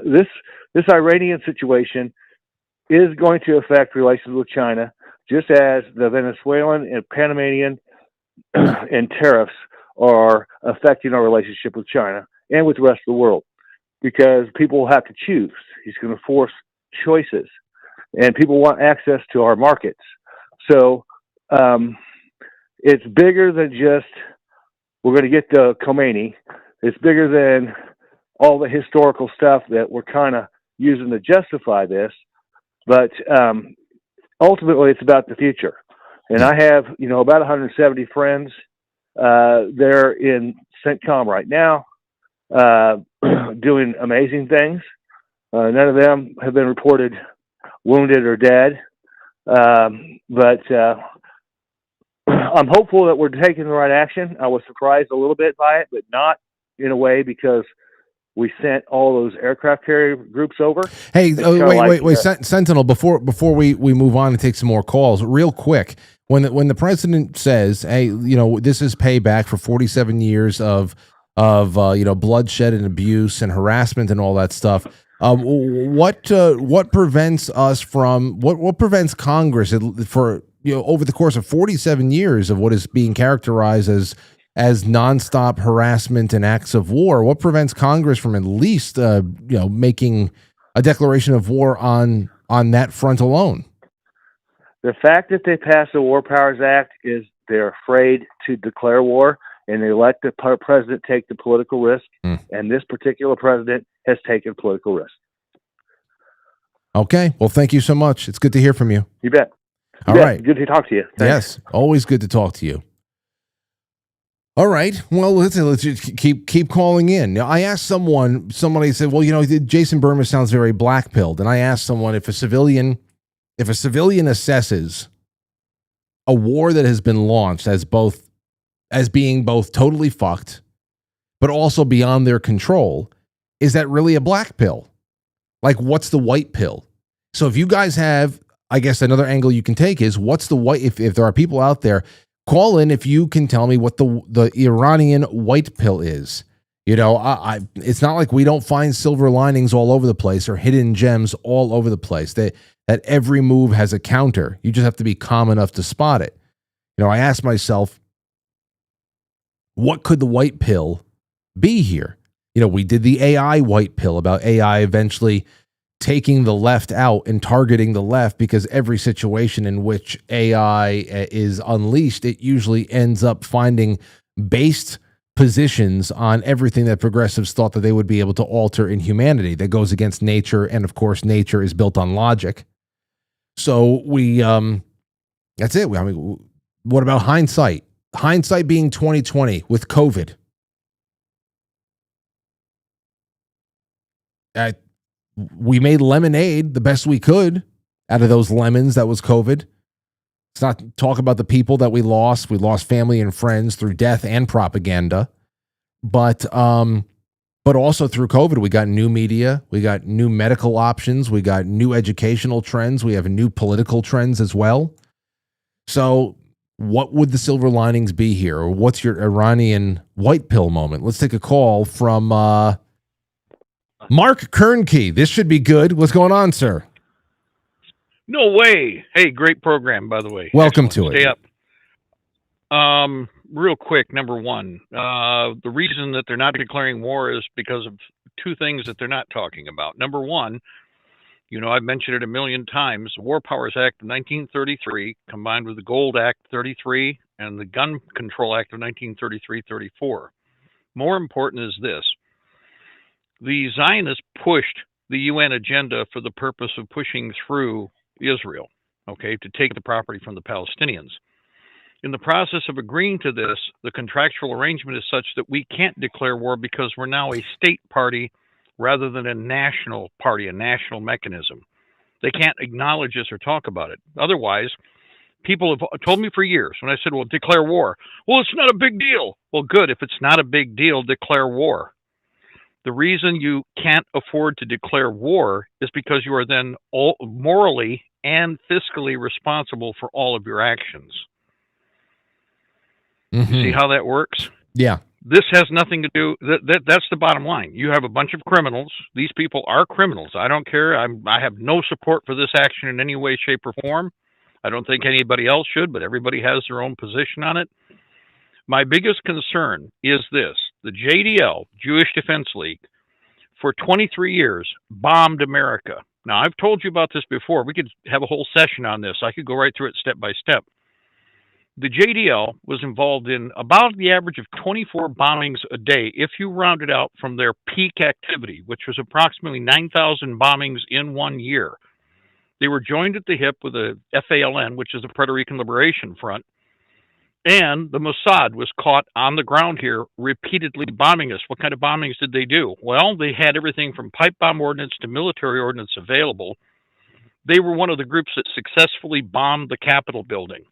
this Iranian situation is going to affect relations with China, just as the Venezuelan and Panamanian and tariffs are affecting our relationship with China and with the rest of the world, because people will have to choose. He's going to force choices, and people want access to our markets. So it's bigger than just we're going to get the Khomeini. It's bigger than all the historical stuff that we're kind of using to justify this. But ultimately, it's about the future. And I have, about 170 friends. They're in CENTCOM right now, doing amazing things. None of them have been reported wounded or dead. But I'm hopeful that we're taking the right action. I was surprised a little bit by it, but not in a way because we sent all those aircraft carrier groups over. Hey, wait, Sentinel. Before we move on and take some more calls, real quick, when the president says, "Hey, this is payback for 47 years of bloodshed and abuse and harassment and all that stuff," what prevents us from what prevents Congress for over the course of 47 years of what is being characterized as nonstop harassment and acts of war? What prevents Congress from at least, making a declaration of war on that front alone? The fact that they passed the War Powers Act is they're afraid to declare war, and they let the president take the political risk. And this particular president has taken political risk. Okay. Well, thank you so much. It's good to hear from you. You bet. All right. Good to talk to you. Thanks. Yes. Always good to talk to you. All right. Well, let's just keep calling in. Now, I asked somebody said, well, Jason Burma sounds very black-pilled. And I asked someone if a civilian assesses a war that has been launched as being both totally fucked, but also beyond their control, is that really a black pill? Like, what's the white pill? So if you guys have, I guess another angle you can take is, what's the white, if there are people out there, call in if you can tell me what the Iranian white pill is. It's not like we don't find silver linings all over the place or hidden gems all over the place. That every move has a counter. You just have to be calm enough to spot it. I asked myself, what could the white pill be here? We did the AI white pill about AI eventually taking the left out and targeting the left, because every situation in which AI is unleashed, it usually ends up finding based positions on everything that progressives thought that they would be able to alter in humanity. That goes against nature, and of course, nature is built on logic. So that's it. What about hindsight? Hindsight being 2020 with COVID. We made lemonade the best we could out of those lemons that was COVID. Let's not talk about the people that we lost. We lost family and friends through death and propaganda. But also through COVID, we got new media. We got new medical options. We got new educational trends. We have new political trends as well. So what would the silver linings be here? Or what's your Iranian white pill moment? Let's take a call from Mark Kernkey. This should be good. What's going on, sir? No way. Hey, great program, by the way. Welcome Excellent. to Stay it. up. Real quick, number one, the reason that they're not declaring war is because of two things that they're not talking about. Number one, I've mentioned it a million times, the War Powers Act of 1933 combined with the Gold Act 33 and the Gun Control Act of 1933-34. More important is this. The Zionists pushed the UN agenda for the purpose of pushing through Israel, to take the property from the Palestinians. In the process of agreeing to this, the contractual arrangement is such that we can't declare war because we're now a state party rather than a national party, a national mechanism. They can't acknowledge this or talk about it. Otherwise, people have told me for years when I said, well, declare war. Well, it's not a big deal. Well, good. If it's not a big deal, declare war. The reason you can't afford to declare war is because you are then morally and fiscally responsible for all of your actions. Mm-hmm. You see how that works? Yeah. This has nothing to do. That's the bottom line. You have a bunch of criminals. These people are criminals. I don't care. I have no support for this action in any way, shape, or form. I don't think anybody else should, but everybody has their own position on it. My biggest concern is this. The JDL, Jewish Defense League, for 23 years bombed America. Now, I've told you about this before. We could have a whole session on this. I could go right through it step by step. The JDL was involved in about the average of 24 bombings a day, if you round it out from their peak activity, which was approximately 9,000 bombings in 1 year. They were joined at the hip with the FALN, which is the Puerto Rican Liberation Front, and the Mossad was caught on the ground here repeatedly bombing us. What kind of bombings did they do? Well, they had everything from pipe bomb ordnance to military ordnance available. They were one of the groups that successfully bombed the Capitol building.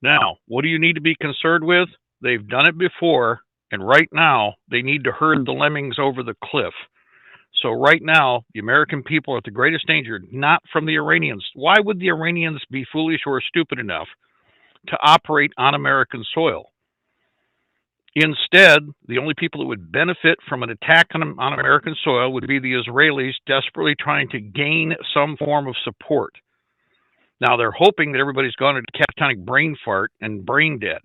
Now, what do you need to be concerned with? They've done it before, and right now they need to herd the lemmings over the cliff. So right now, the American people are at the greatest danger, not from the Iranians. Why would the Iranians be foolish or stupid enough to operate on American soil? Instead, the only people that would benefit from an attack on American soil would be the Israelis desperately trying to gain some form of support. Now, they're hoping that everybody's gone into catatonic brain fart and brain dead.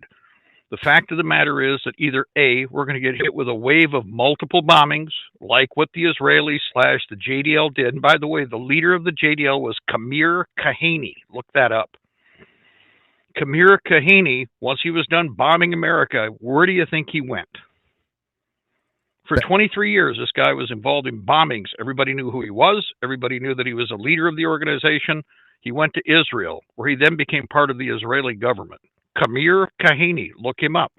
The fact of the matter is that either A, we're going to get hit with a wave of multiple bombings, like what the Israelis / the JDL did. And by the way, the leader of the JDL was Kamir Kahani. Look that up. Kamir Kahani, once he was done bombing America, where do you think he went? For 23 years, this guy was involved in bombings. Everybody knew who he was. Everybody knew that he was a leader of the organization. He went to Israel, where he then became part of the Israeli government. Kamir Kahani, look him up.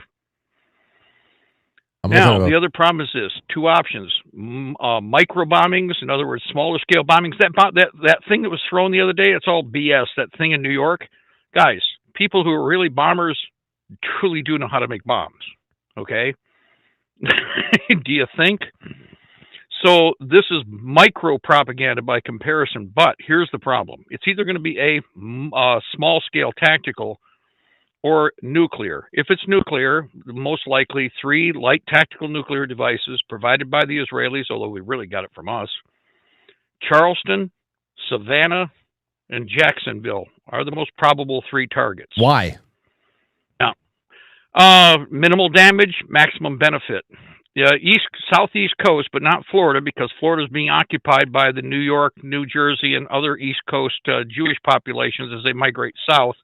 Now, the other problem is this: two options: micro bombings, in other words, smaller scale bombings. That thing that was thrown the other day, it's all BS. That thing in New York, guys, people who are really bombers truly do know how to make bombs. Okay, do you think? So this is micro propaganda by comparison, but here's the problem. It's either going to be a small-scale tactical or nuclear. If it's nuclear, most likely 3 light tactical nuclear devices provided by the Israelis, although we really got it from us. Charleston, Savannah, and Jacksonville are the most probable 3 targets. Why? Now, minimal damage, maximum benefit. Southeast coast, but not Florida, because Florida is being occupied by the New York, New Jersey, and other East Coast Jewish populations as they migrate south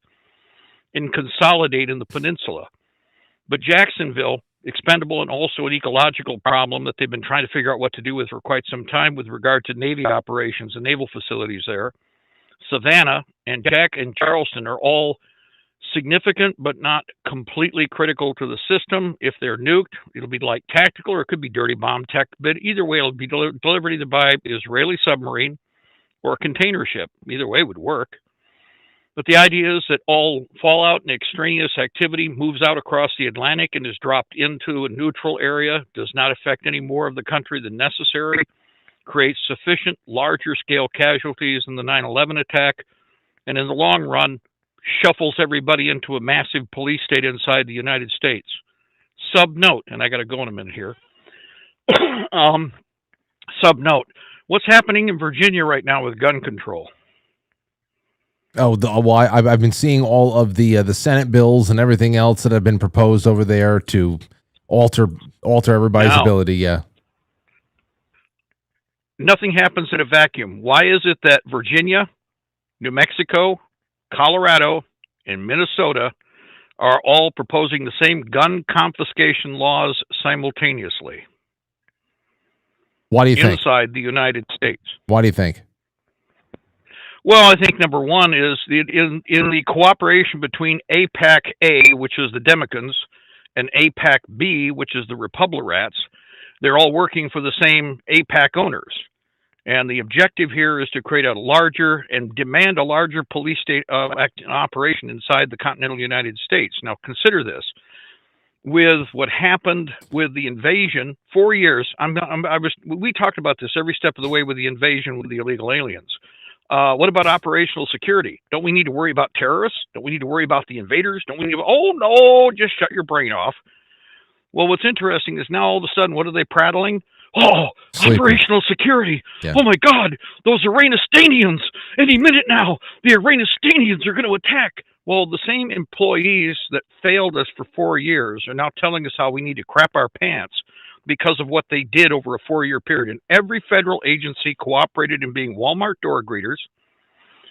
and consolidate in the peninsula. But Jacksonville, expendable and also an ecological problem that they've been trying to figure out what to do with for quite some time with regard to Navy operations and naval facilities there. Savannah and Charleston are all significant but not completely critical to the system. If they're nuked, it'll be like tactical, or it could be dirty bomb tech, but either way it'll be delivered either by Israeli submarine or a container ship. Either way would work. But the idea is that all fallout and extraneous activity moves out across the Atlantic and is dropped into a neutral area, does not affect any more of the country than necessary, creates sufficient larger scale casualties in the 9/11 attack, and in the long run shuffles everybody into a massive police state inside the United States. Subnote, and I got to go in a minute here. Subnote, what's happening in Virginia right now with gun control? Oh, I've been seeing all of the Senate bills and everything else that have been proposed over there to alter everybody's ability. Yeah. Nothing happens in a vacuum. Why is it that Virginia, New Mexico, Colorado, and Minnesota are all proposing the same gun confiscation laws simultaneously? Why do you think? Inside the United States. Why do you think? Well, I think number one is in the cooperation between APAC A, which is the Democrats, and APAC B, which is the Republicans. They're all working for the same APAC owners. And the objective here is to create a larger and demand a larger police state operation inside the continental United States. Now, consider this. With what happened with the invasion, 4 years, we talked about this every step of the way with the invasion with the illegal aliens. What about operational security? Don't we need to worry about terrorists? Don't we need to worry about the invaders? Don't we need to, oh no, just shut your brain off. Well, what's interesting is now all of a sudden, what are they prattling? Oh, Sleeping. Operational security. Yeah. Oh my God, those Iranians. Any minute now, the Iranians are going to attack. Well, the same employees that failed us for 4 years are now telling us how we need to crap our pants because of what they did over a 4-year period. And every federal agency cooperated in being Walmart door greeters.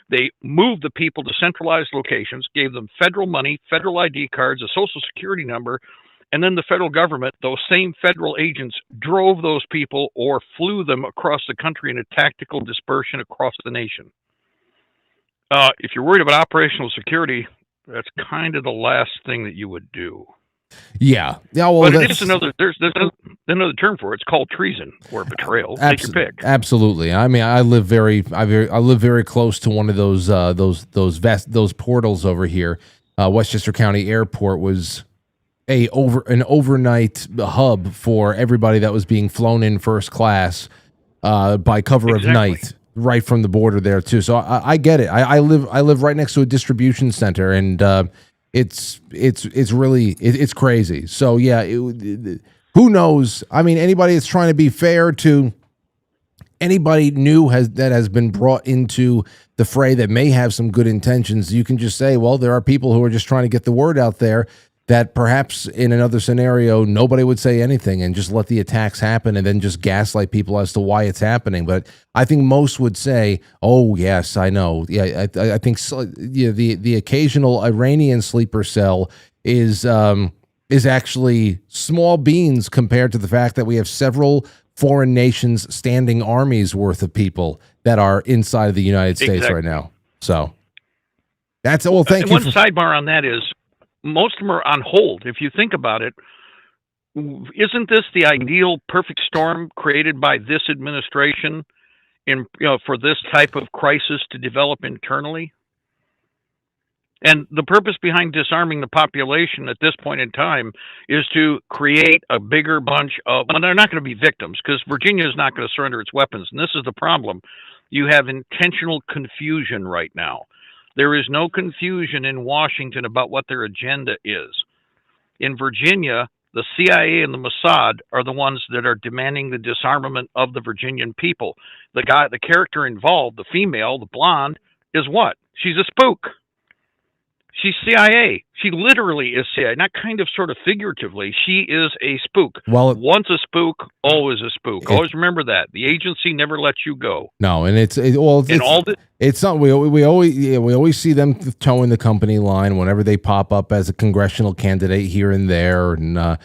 They moved the people to centralized locations, gave them federal money, federal ID cards, a social security number, and then the federal government, those same federal agents, drove those people or flew them across the country in a tactical dispersion across the nation. If you're worried about operational security, that's kind of the last thing that you would do. Yeah. Well, but it is there's another term for it. It's called treason or betrayal. Take your pick. Absolutely. I mean, I live very close to one of those portals over here. Westchester County Airport was an overnight hub for everybody that was being flown in first class by cover of night, right from the border there too. So I get it. I live right next to a distribution center, and it's crazy. So yeah, who knows? I mean, anybody that's trying to be fair to anybody new that has been brought into the fray that may have some good intentions, you can just say, well, there are people who are just trying to get the word out there that perhaps in another scenario, nobody would say anything and just let the attacks happen and then just gaslight people as to why it's happening. But I think most would say, oh, yes, I know. Yeah, I think the occasional Iranian sleeper cell is actually small beans compared to the fact that we have several foreign nations standing armies worth of people that are inside of the United States right now. So that's well. Thank you. One sidebar on that is, most of them are on hold. If you think about it, isn't this the ideal perfect storm created by this administration for this type of crisis to develop internally? And the purpose behind disarming the population at this point in time is to create a bigger bunch of, well, they're not going to be victims because Virginia is not going to surrender its weapons. And this is the problem. You have intentional confusion right now. There is no confusion in Washington about what their agenda is. In Virginia, the CIA and the Mossad are the ones that are demanding the disarmament of the Virginian people. The character involved, the female, the blonde, is what? She's a spook. She's CIA. She literally is CIA, not kind of sort of figuratively. She is a spook. Well, once a spook, always a spook. Always remember that. The agency never lets you go. No, and it's not. We always see them towing the company line whenever they pop up as a congressional candidate here and there, and Alyssa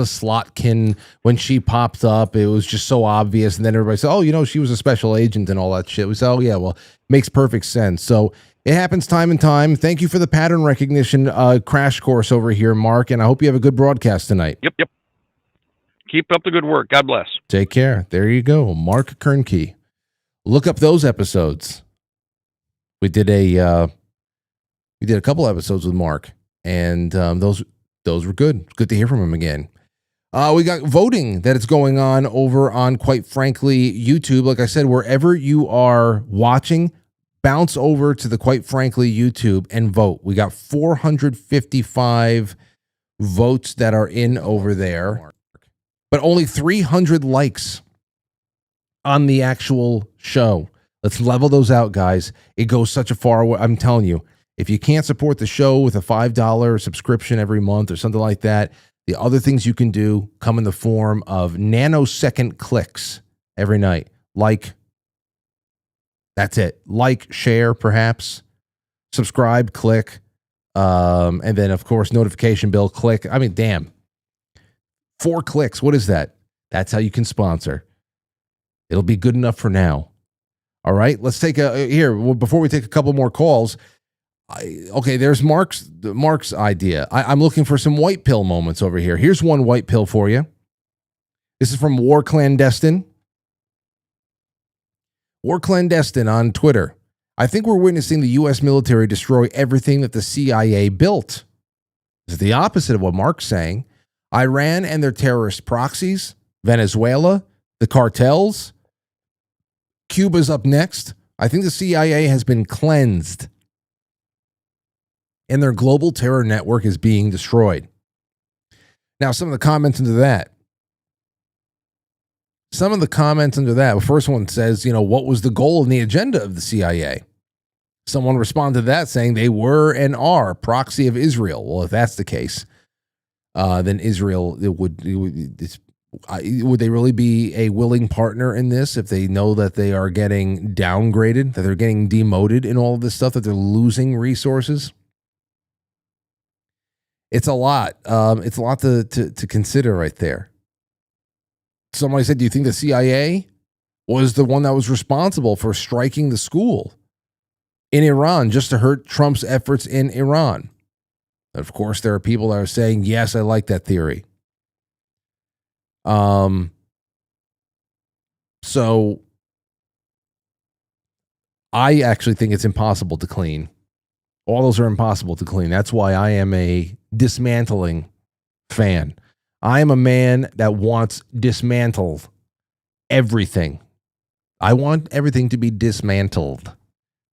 Slotkin, when she popped up, it was just so obvious, and then everybody said, "Oh, she was a special agent and all that shit." We said, "Oh yeah, well, makes perfect sense." So it happens time and time. Thank you for the pattern recognition crash course over here, Mark, and I hope you have a good broadcast tonight. Yep. Keep up the good work. God bless. Take care. There you go, Mark Kernke. Look up those episodes. We did a couple episodes with Mark, and those were good. Good to hear from him again. We got voting that is going on over on Quite Frankly YouTube. Like I said, wherever you are watching, bounce over to the Quite Frankly YouTube and vote. We got 455 votes that are in over there, but only 300 likes on the actual show. Let's level those out, guys. It goes such a far way. I'm telling you, if you can't support the show with a $5 subscription every month or something like that, the other things you can do come in the form of nanosecond clicks every night. Like, that's it. Like, share, perhaps. Subscribe, click. And then, of course, notification bell, click. I mean, damn. 4 clicks. What is that? That's how you can sponsor. It'll be good enough for now. All right, let's take before we take a couple more calls. There's Mark's idea. I'm looking for some white pill moments over here. Here's one white pill for you. This is from War Clandestine. War Clandestine on Twitter. I think we're witnessing the U.S. military destroy everything that the CIA built. This is the opposite of what Mark's saying. Iran and their terrorist proxies, Venezuela, the cartels, Cuba's up next. I think the CIA has been cleansed and their global terror network is being destroyed. Now, some of the comments into that. The first one says, what was the goal and the agenda of the CIA? Someone responded to that saying they were and are proxy of Israel. Well, if that's the case, then Israel, would they really be a willing partner in this if they know that they are getting downgraded, that they're getting demoted in all of this stuff, that they're losing resources? It's a lot. It's a lot to consider right there. Somebody said, do you think the CIA was the one that was responsible for striking the school in Iran just to hurt Trump's efforts in Iran? And of course, there are people that are saying, yes, I like that theory. So I actually think it's impossible to clean. All those are impossible to clean. That's why I am a dismantling fan. I am a man that wants dismantled everything. I want everything to be dismantled.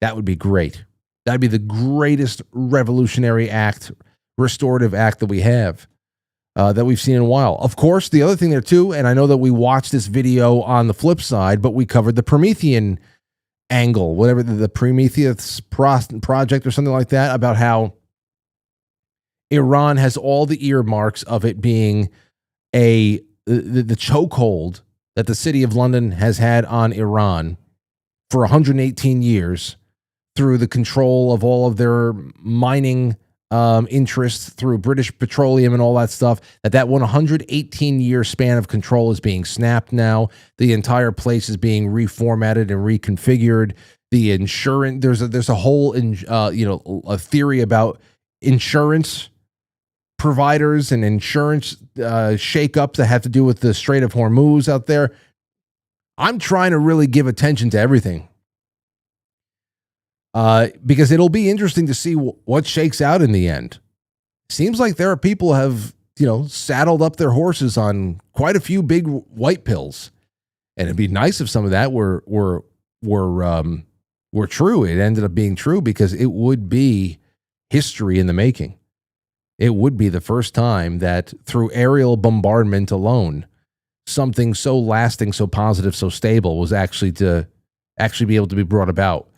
That would be great. That'd be the greatest revolutionary act, restorative act that we have. That we've seen in a while. Of course, the other thing there too, and I know that we watched this video on the flip side, but we covered the Promethean angle, whatever the Prometheus project or something like that, about how Iran has all the earmarks of it being the chokehold that the city of London has had on Iran for 118 years through the control of all of their mining interests through British Petroleum and all that stuff, that 118-year span of control is being snapped now. The entire place is being reformatted and reconfigured. The insurance, there's a whole a theory about insurance providers and insurance shakeups that have to do with the Strait of Hormuz out there. I'm trying to really give attention to everything. Because it'll be interesting to see what shakes out in the end. Seems like there are people who have, saddled up their horses on quite a few big white pills, and it'd be nice if some of that were true. It ended up being true because it would be history in the making. It would be the first time that through aerial bombardment alone, something so lasting, so positive, so stable was actually be able to be brought about.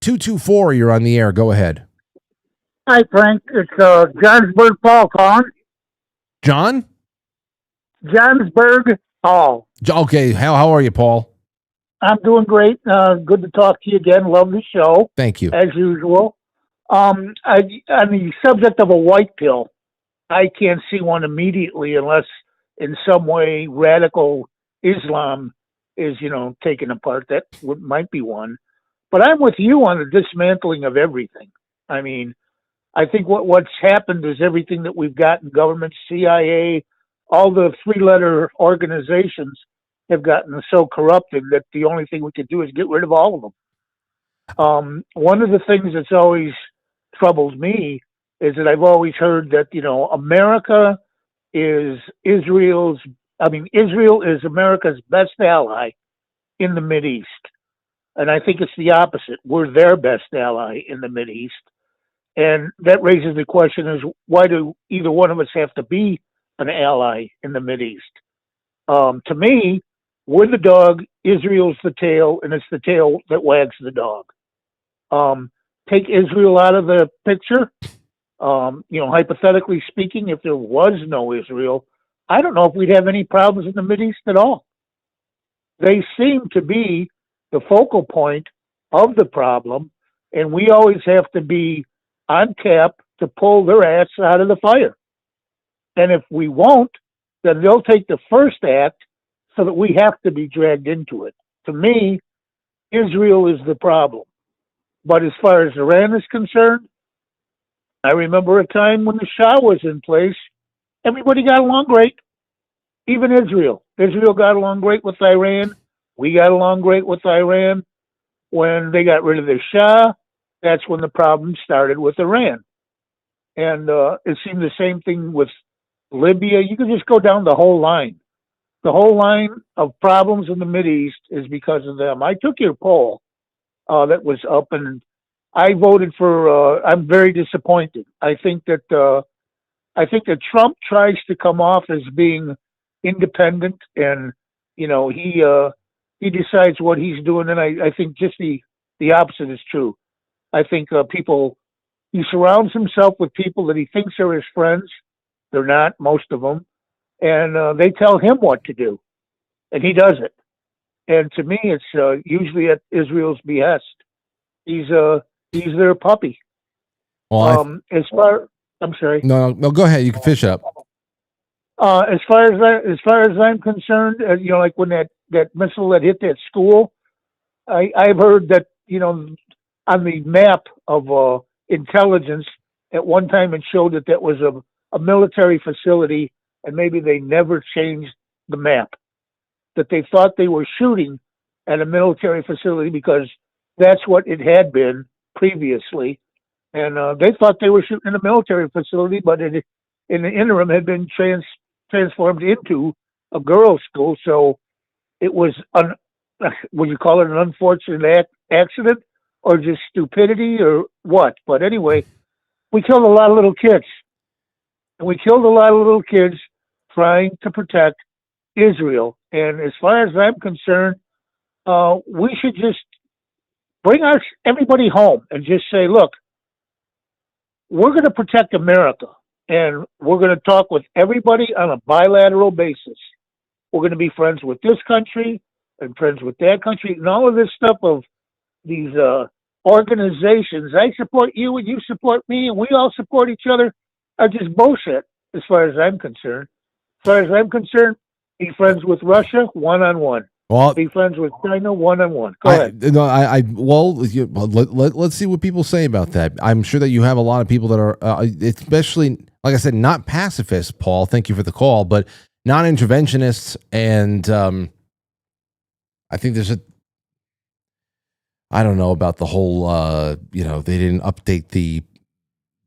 224, you're on the air. Go ahead. Hi, Frank. It's Johnsburg Paul calling. John? Johnsburg Paul. Okay, how are you, Paul? I'm doing great. Good to talk to you again. Love the show. Thank you. As usual. On the subject of a white pill, I can't see one immediately unless in some way radical Islam is, taken apart. That might be one. But I'm with you on the dismantling of everything. I mean, I think what's happened is everything that we've got in government, CIA, all the 3-letter organizations have gotten so corrupted that the only thing we could do is get rid of all of them. One of the things that's always troubles me is that I've always heard that, America is Israel is America's best ally in the Mideast. And I think it's the opposite. We're their best ally in the Mideast. And that raises the question is, why do either one of us have to be an ally in the Mideast? To me, we're the dog, Israel's the tail, and it's the tail that wags the dog. Take Israel out of the picture. Hypothetically speaking, if there was no Israel, I don't know if we'd have any problems in the Mideast at all. They seem to be the focal point of the problem, and we always have to be on tap to pull their ass out of the fire. And if we won't, then they'll take the first act so that we have to be dragged into it. To me, Israel is the problem. But as far as Iran is concerned, I remember a time when the Shah was in place, everybody got along great. Even Israel. Israel got along great with Iran. We got along great with Iran. When they got rid of the Shah, that's when the problem started with Iran. And it seemed the same thing with Libya. You can just go down the whole line. The whole line of problems in the Mideast is because of them. I took your poll that was up, and I voted for. I'm very disappointed. I think that Trump tries to come off as being independent, and he decides what he's doing, and I think just the opposite is true. I think he surrounds himself with people that he thinks are his friends. They're not, most of them, and they tell him what to do, and he does it. And to me, it's usually at Israel's behest. He's their puppy. Well, I'm sorry. No, go ahead. You can fish up. As far as I'm concerned, like when that missile that hit that school, I've heard that on the map of intelligence at one time it showed that was a military facility, and maybe they never changed the map. That they thought they were shooting at a military facility because that's what it had been previously, and they thought they were shooting in a military facility, but in the interim had been transformed into a girls' school. So it was would you call it an unfortunate accident or just stupidity or what? But anyway, we killed a lot of little kids, and we killed a lot of little kids trying to protect Israel. And as far as I'm concerned, we should just bring everybody home and just say, look, we're going to protect America, and we're going to talk with everybody on a bilateral basis. We're going to be friends with this country and friends with that country, and all of this stuff of these organizations. I support you and you support me and we all support each other are just bullshit as far as I'm concerned. As far as I'm concerned, be friends with Russia one-on-one. Well, be friends with China one-on-one. Go ahead. Let's see what people say about that. I'm sure that you have a lot of people that are, especially, like I said, not pacifists, Paul. Thank you for the call, but non-interventionists. And I think I don't know about the whole, they didn't update the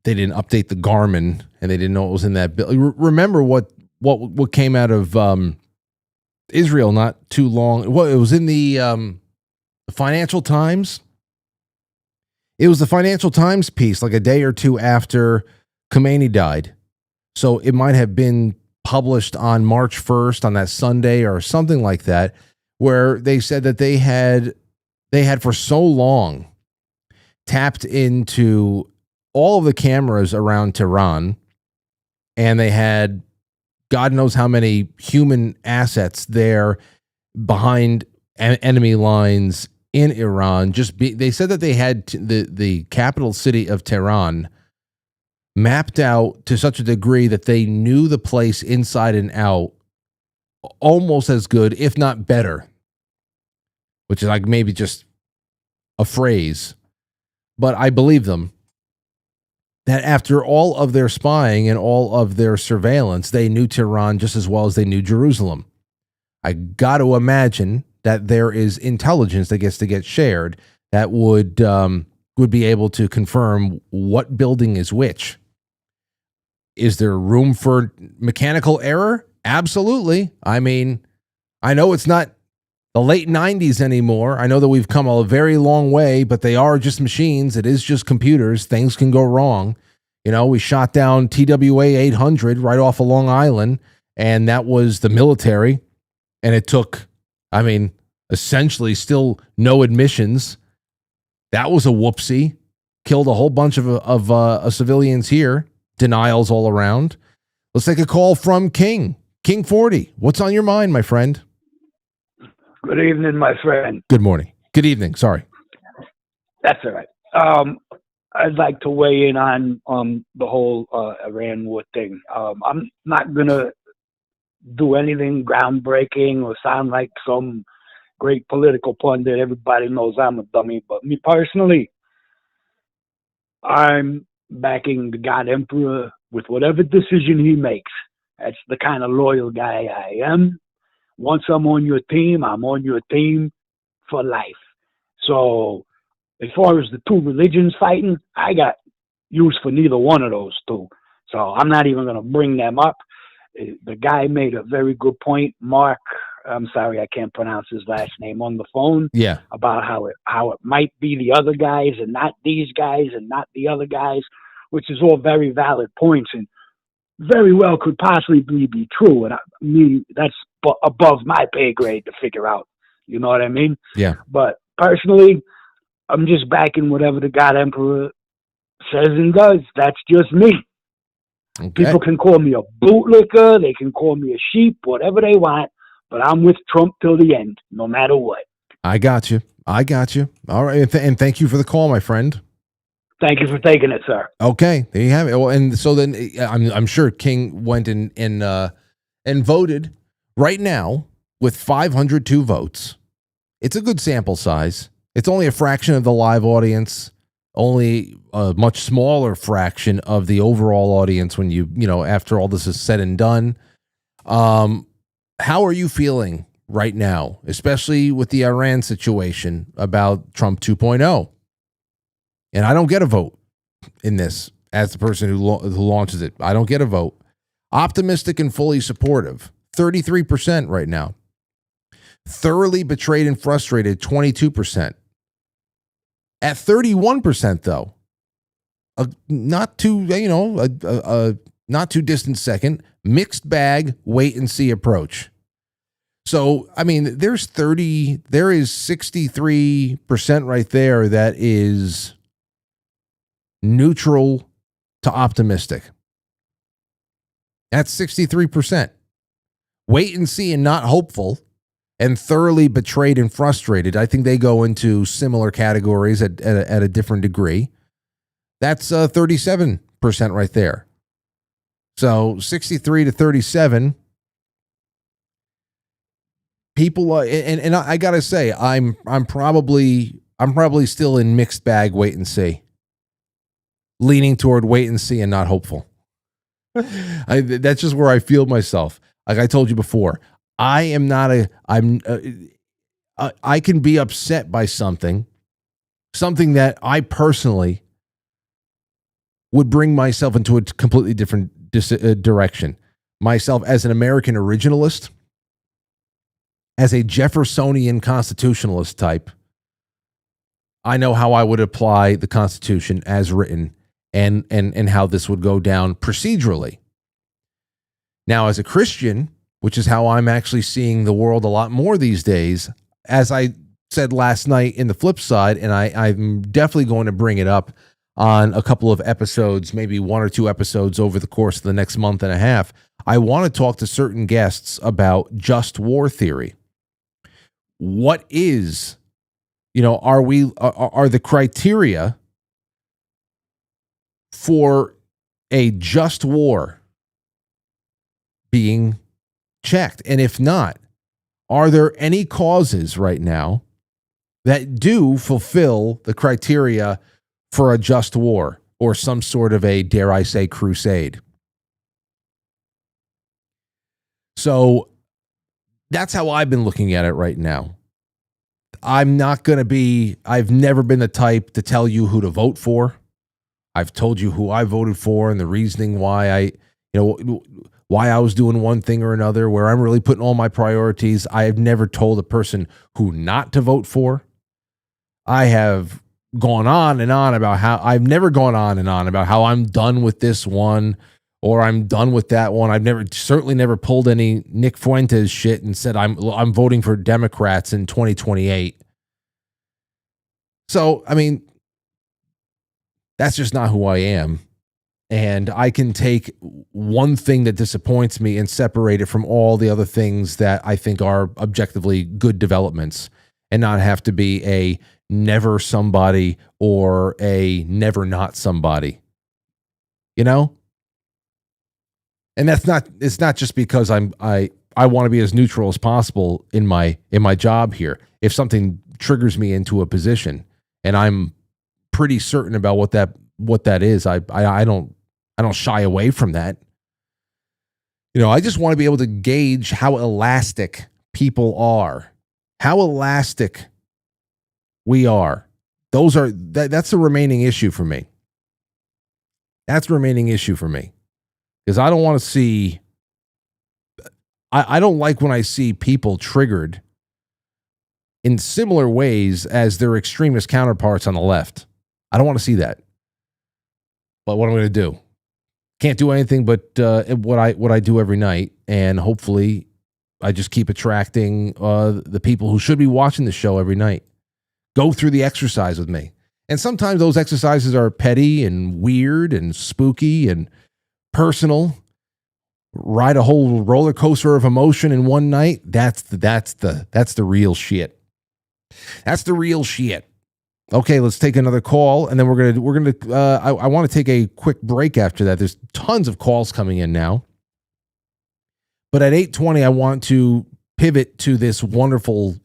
Garmin, and they didn't know it was in that bill. Remember what came out of Israel not too long. Well, it was in the Financial Times. It was the Financial Times piece, like a day or two after Khomeini died. So it might have been published on March 1st on that Sunday or something like that, where they said that they had for so long tapped into all of the cameras around Tehran, and they had God knows how many human assets there behind enemy lines in Iran. They said that they had the capital city of Tehran mapped out to such a degree that they knew the place inside and out almost as good, if not better, which is like maybe just a phrase. But I believe them. That after all of their spying and all of their surveillance, they knew Tehran just as well as they knew Jerusalem. I got to imagine that there is intelligence that gets to get shared that would be able to confirm what building is which. Is there room for mechanical error? Absolutely. I mean, I know it's not the late 90s anymore. I know that we've come a very long way, but they are just machines. It is just computers. Things can go wrong. You know, we shot down TWA 800 right off of Long Island, and that was the military. And it took, I mean, essentially still no admissions. That was a whoopsie. Killed a whole bunch of civilians here. Denials all around. Let's take a call from King 40. What's on your mind, my friend? Good evening, my friend. Good morning. Good evening. Sorry. That's all right. I'd like to weigh in on the whole Iran war thing. I'm not going to do anything groundbreaking or sound like some great political pundit. Everybody knows I'm a dummy. But me personally, I'm backing the God Emperor with whatever decision he makes. That's the kind of loyal guy I am. Once I'm on your team, I'm on your team for life. So as far as the two religions fighting, I got use for neither one of those two. So I'm not even going to bring them up. The guy made a very good point, Mark. I'm sorry, I can't pronounce his last name on the phone. Yeah. About how it might be the other guys and not these guys and not the other guys, which is all very valid points and very well could possibly be true. And that's above my pay grade to figure out. You know what I mean? Yeah. But personally, I'm just backing whatever the God Emperor says and does. That's just me. Okay. People can call me a bootlicker. They can call me a sheep, whatever they want. But I'm with Trump till the end, no matter what. I got you. All right. And thank you for the call, my friend. Thank you for taking it, sir. Okay. There you have it. Well, and so then I'm sure King went and voted right now with 502 votes. It's a good sample size. It's only a fraction of the live audience, only a much smaller fraction of the overall audience when you know, after all this is said and done. How are you feeling right now, especially with the Iran situation about Trump 2.0? And I don't get a vote in this as the person who launches it. I don't get a vote. Optimistic and fully supportive, 33% right now. Thoroughly betrayed and frustrated, 22%. At 31%, though, not too distant second, mixed bag, wait and see approach. So, I mean, there is 63% right there that is neutral to optimistic. That's 63%. Wait and see and not hopeful, and thoroughly betrayed and frustrated. I think they go into similar categories at a different degree. That's 37% right there. So 63 to 37. People, and I gotta say, I'm probably still in mixed bag. Wait and see, leaning toward wait and see and not hopeful. That's just where I feel myself. Like I told you before, I can be upset by something that I personally would bring myself into a completely different direction. Myself as an American originalist, as a Jeffersonian constitutionalist type, I know how I would apply the Constitution as written and how this would go down procedurally. Now, as a Christian, which is how I'm actually seeing the world a lot more these days, as I said last night in the flip side, and I'm definitely going to bring it up on a couple of episodes, maybe one or two episodes over the course of the next month and a half, I want to talk to certain guests about just war theory. What is, are the criteria for a just war being checked? And if not, are there any causes right now that do fulfill the criteria for a just war or some sort of a, dare I say, crusade? So that's how I've been looking at it right now. I've never been the type to tell you who to vote for. I've told you who I voted for and the reasoning why why I was doing one thing or another, where I'm really putting all my priorities. I have never told a person who not to vote for. I have gone on and on about how I've never gone on and on about how I'm done with this one or I'm done with that one. I've certainly never pulled any Nick Fuentes shit and said I'm voting for Democrats in 2028. So, I mean, that's just not who I am. And I can take one thing that disappoints me and separate it from all the other things that I think are objectively good developments and not have to be a never somebody or a never not somebody. You know? And it's not just because I want to be as neutral as possible in my job here. If something triggers me into a position and I'm pretty certain about what that is, I don't shy away from that. You know, I just want to be able to gauge how elastic people are, how elastic we are. That's the remaining issue for me. That's the remaining issue for me. Because I don't want to see, I don't like when I see people triggered in similar ways as their extremist counterparts on the left. I don't want to see that. But what am I going to do? Can't do anything but what I do every night, and hopefully I just keep attracting the people who should be watching the show every night. Go through the exercise with me. And sometimes those exercises are petty and weird and spooky and personal. Ride a whole roller coaster of emotion in one night. That's the real shit. That's the real shit. Okay, let's take another call, and then we're gonna. I want to take a quick break after that. There's tons of calls coming in now, but at 8:20, I want to pivot to this wonderful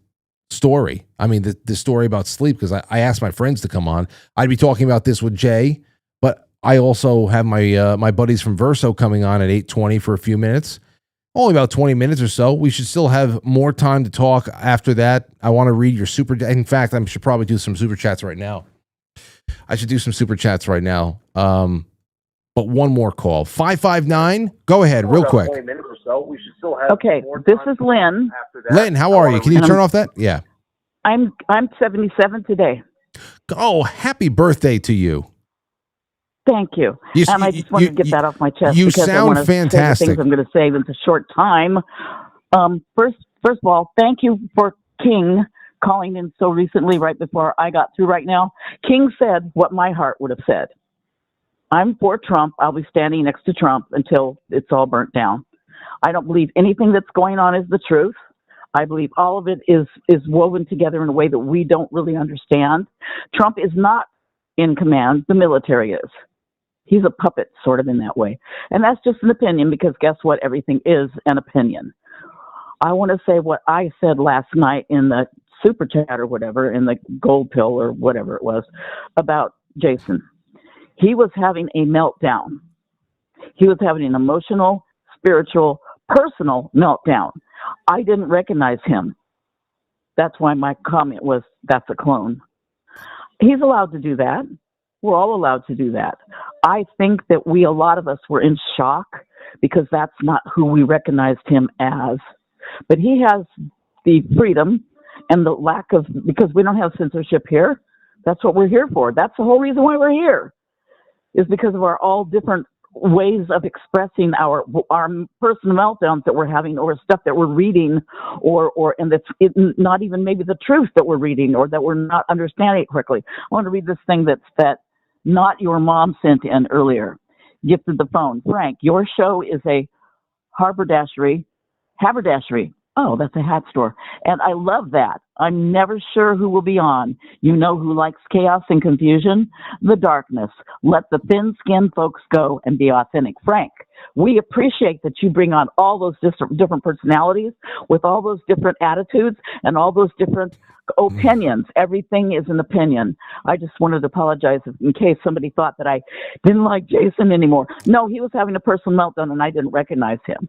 story. I mean, the story about sleep, because I asked my friends to come on. I'd be talking about this with Jay, but I also have my buddies from VERSO coming on at 8:20 for a few minutes. Only about 20 minutes or so. We should still have more time to talk after that. I want to read your super. In fact, I should probably do some super chats right now. But one more call. 559. Go ahead, real quick. 20 minutes or so. We should still have Okay, more this time is Lynn. after that. Lynn, how are you? Can you turn off that? Yeah. I'm 77 today. Oh, happy birthday to you. Thank you. And I just wanted to get that off my chest. You because I sound want to fantastic. Say the things I'm going to say in a short time. First of all, thank you for King calling in so recently, right before I got through right now. King said what my heart would have said. I'm for Trump. I'll be standing next to Trump until it's all burnt down. I don't believe anything that's going on is the truth. I believe all of it is woven together in a way that we don't really understand. Trump is not in command. The military is. He's a puppet, sort of, in that way. And that's just an opinion, because guess what? Everything is an opinion. I want to say what I said last night in the super chat or whatever, in the gold pill or whatever it was, about Jason. He was having a meltdown. He was having an emotional, spiritual, personal meltdown. I didn't recognize him. That's why my comment was, that's a clone. He's allowed to do that. We're all allowed to do that. I think that a lot of us were in shock because that's not who we recognized him as. But he has the freedom and the lack of, because we don't have censorship here. That's what we're here for. That's the whole reason why we're here, is because of our all different ways of expressing our personal meltdowns that we're having, or stuff that we're reading, and that's not even maybe the truth that we're reading, or that we're not understanding it correctly. I want to read this thing that Not Your Mom sent in earlier. Gifted the phone. Frank, your show is a haberdashery. Oh, that's a hat store. And I love that. I'm never sure who will be on. You know who likes chaos and confusion? The darkness. Let the thin-skinned folks go and be authentic. Frank, we appreciate that you bring on all those different personalities with all those different attitudes and all those different opinions. Everything is an opinion. I just wanted to apologize in case somebody thought that I didn't like Jason anymore. No, he was having a personal meltdown and I didn't recognize him.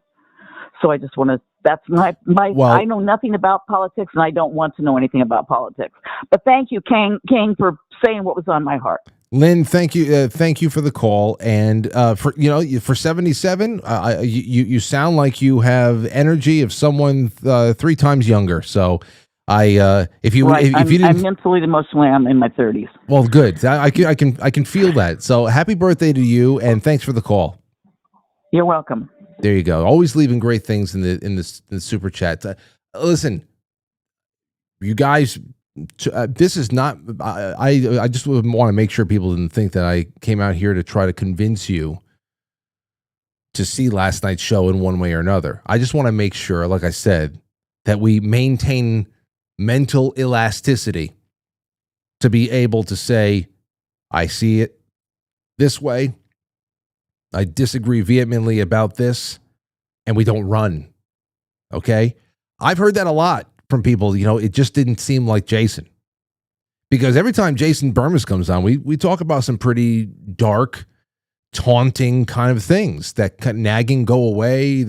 So I just want to, that's I know nothing about politics and I don't want to know anything about politics. But thank you, King, for saying what was on my heart. Lynn, thank you for the call, and for 77, you sound like you have energy of someone 3 times younger. So, if you didn't, I'm mentally emotionally, I'm in my 30s. well, good. I can feel that. So, happy birthday to you, and thanks for the call. You're welcome. There you go. Always leaving great things in the super chat. Listen, you guys. This is not. I just want to make sure people didn't think that I came out here to try to convince you to see last night's show in one way or another. I just want to make sure, like I said, that we maintain mental elasticity to be able to say, I see it this way. I disagree vehemently about this, and we don't run. Okay? I've heard that a lot from people. It just didn't seem like Jason. Because every time Jason Burmis comes on, we talk about some pretty dark, taunting kind of things that nagging go away.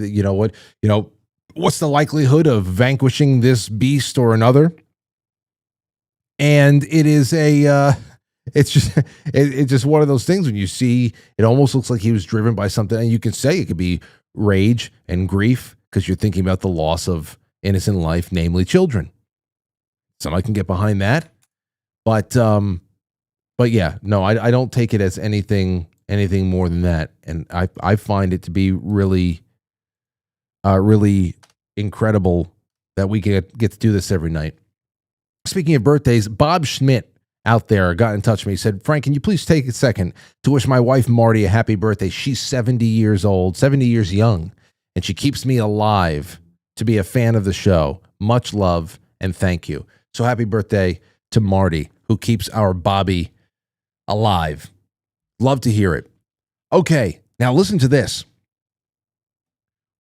What's the likelihood of vanquishing this beast or another? And it is it's just one of those things when you see, it almost looks like he was driven by something, and you can say it could be rage and grief because you're thinking about the loss of innocent life, namely children. Somebody can get behind that. But yeah, no, I don't take it as anything more than that. And I find it to be really, really incredible that we get to do this every night. Speaking of birthdays, Bob Schmidt out there got in touch with me. He said, Frank, can you please take a second to wish my wife Marty a happy birthday? She's 70 years old, 70 years young, and she keeps me alive to be a fan of the show. Much love and thank you. So happy birthday to Marty, who keeps our Bobby alive. Love to hear it. Okay, now listen to this.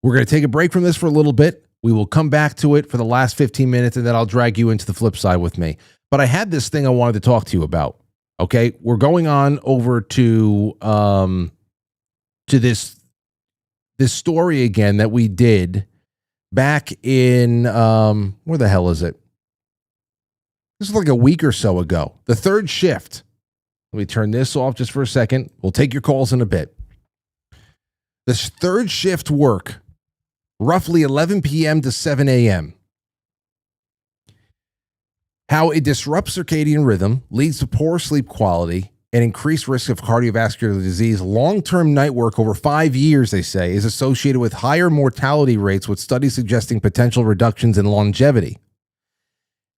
We're going to take a break from this for a little bit. We will come back to it for the last 15 minutes, and then I'll drag you into the flip side with me. But I had this thing I wanted to talk to you about. Okay, we're going on over to this story again that we did back in where the hell is it? This is like a week or so ago. The third shift. Let me turn this off just for a second. We'll take your calls in a bit. This third shift work, roughly 11 p.m. to 7 a.m. How it disrupts circadian rhythm, leads to poor sleep quality, and increased risk of cardiovascular disease. Long-term night work over 5 years, they say, is associated with higher mortality rates, with studies suggesting potential reductions in longevity.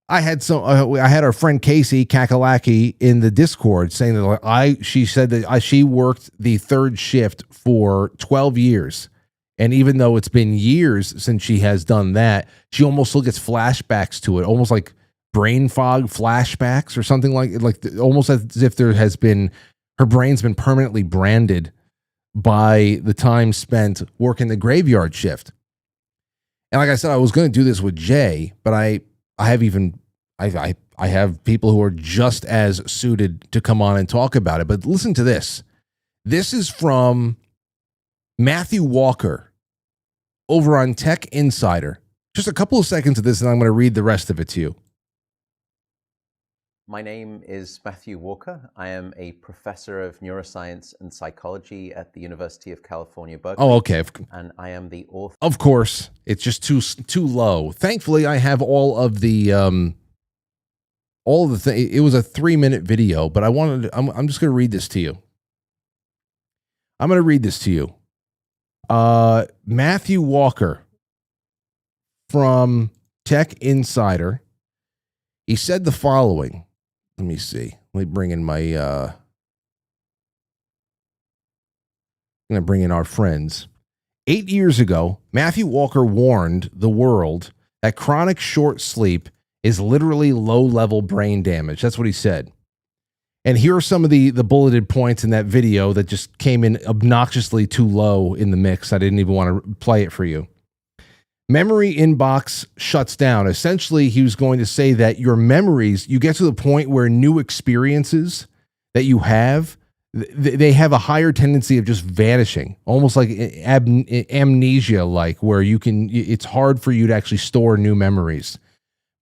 I had our friend Casey Kakalaki in the Discord saying that she said that she worked the third shift for 12 years. And even though it's been years since she has done that, she almost still gets flashbacks to it, almost like brain fog flashbacks or something like almost as if her brain's been permanently branded by the time spent working the graveyard shift. And like I said, I was going to do this with Jay, but I have people who are just as suited to come on and talk about it. But listen to this. This is from Matthew Walker over on Tech Insider. Just a couple of seconds of this, and I'm going to read the rest of it to you. My name is Matthew Walker. I am a professor of neuroscience and psychology at the University of California, Berkeley. Oh, okay. And I am the author. Of course, it's just too low. Thankfully, I have all of the things. It was a 3-minute video, but I'm just going to read this to you. I'm going to read this to you. Matthew Walker from Tech Insider. He said the following. Let me see. Let me bring in my I'm going to bring in our friends. 8 years ago, Matthew Walker warned the world that chronic short sleep is literally low-level brain damage. That's what he said. And here are some of the bulleted points in that video that just came in obnoxiously too low in the mix. I didn't even want to play it for you. Memory inbox shuts down. Essentially, he was going to say that your memories, you get to the point where new experiences that you have, they have a higher tendency of just vanishing, almost like amnesia-like, where it's hard for you to actually store new memories.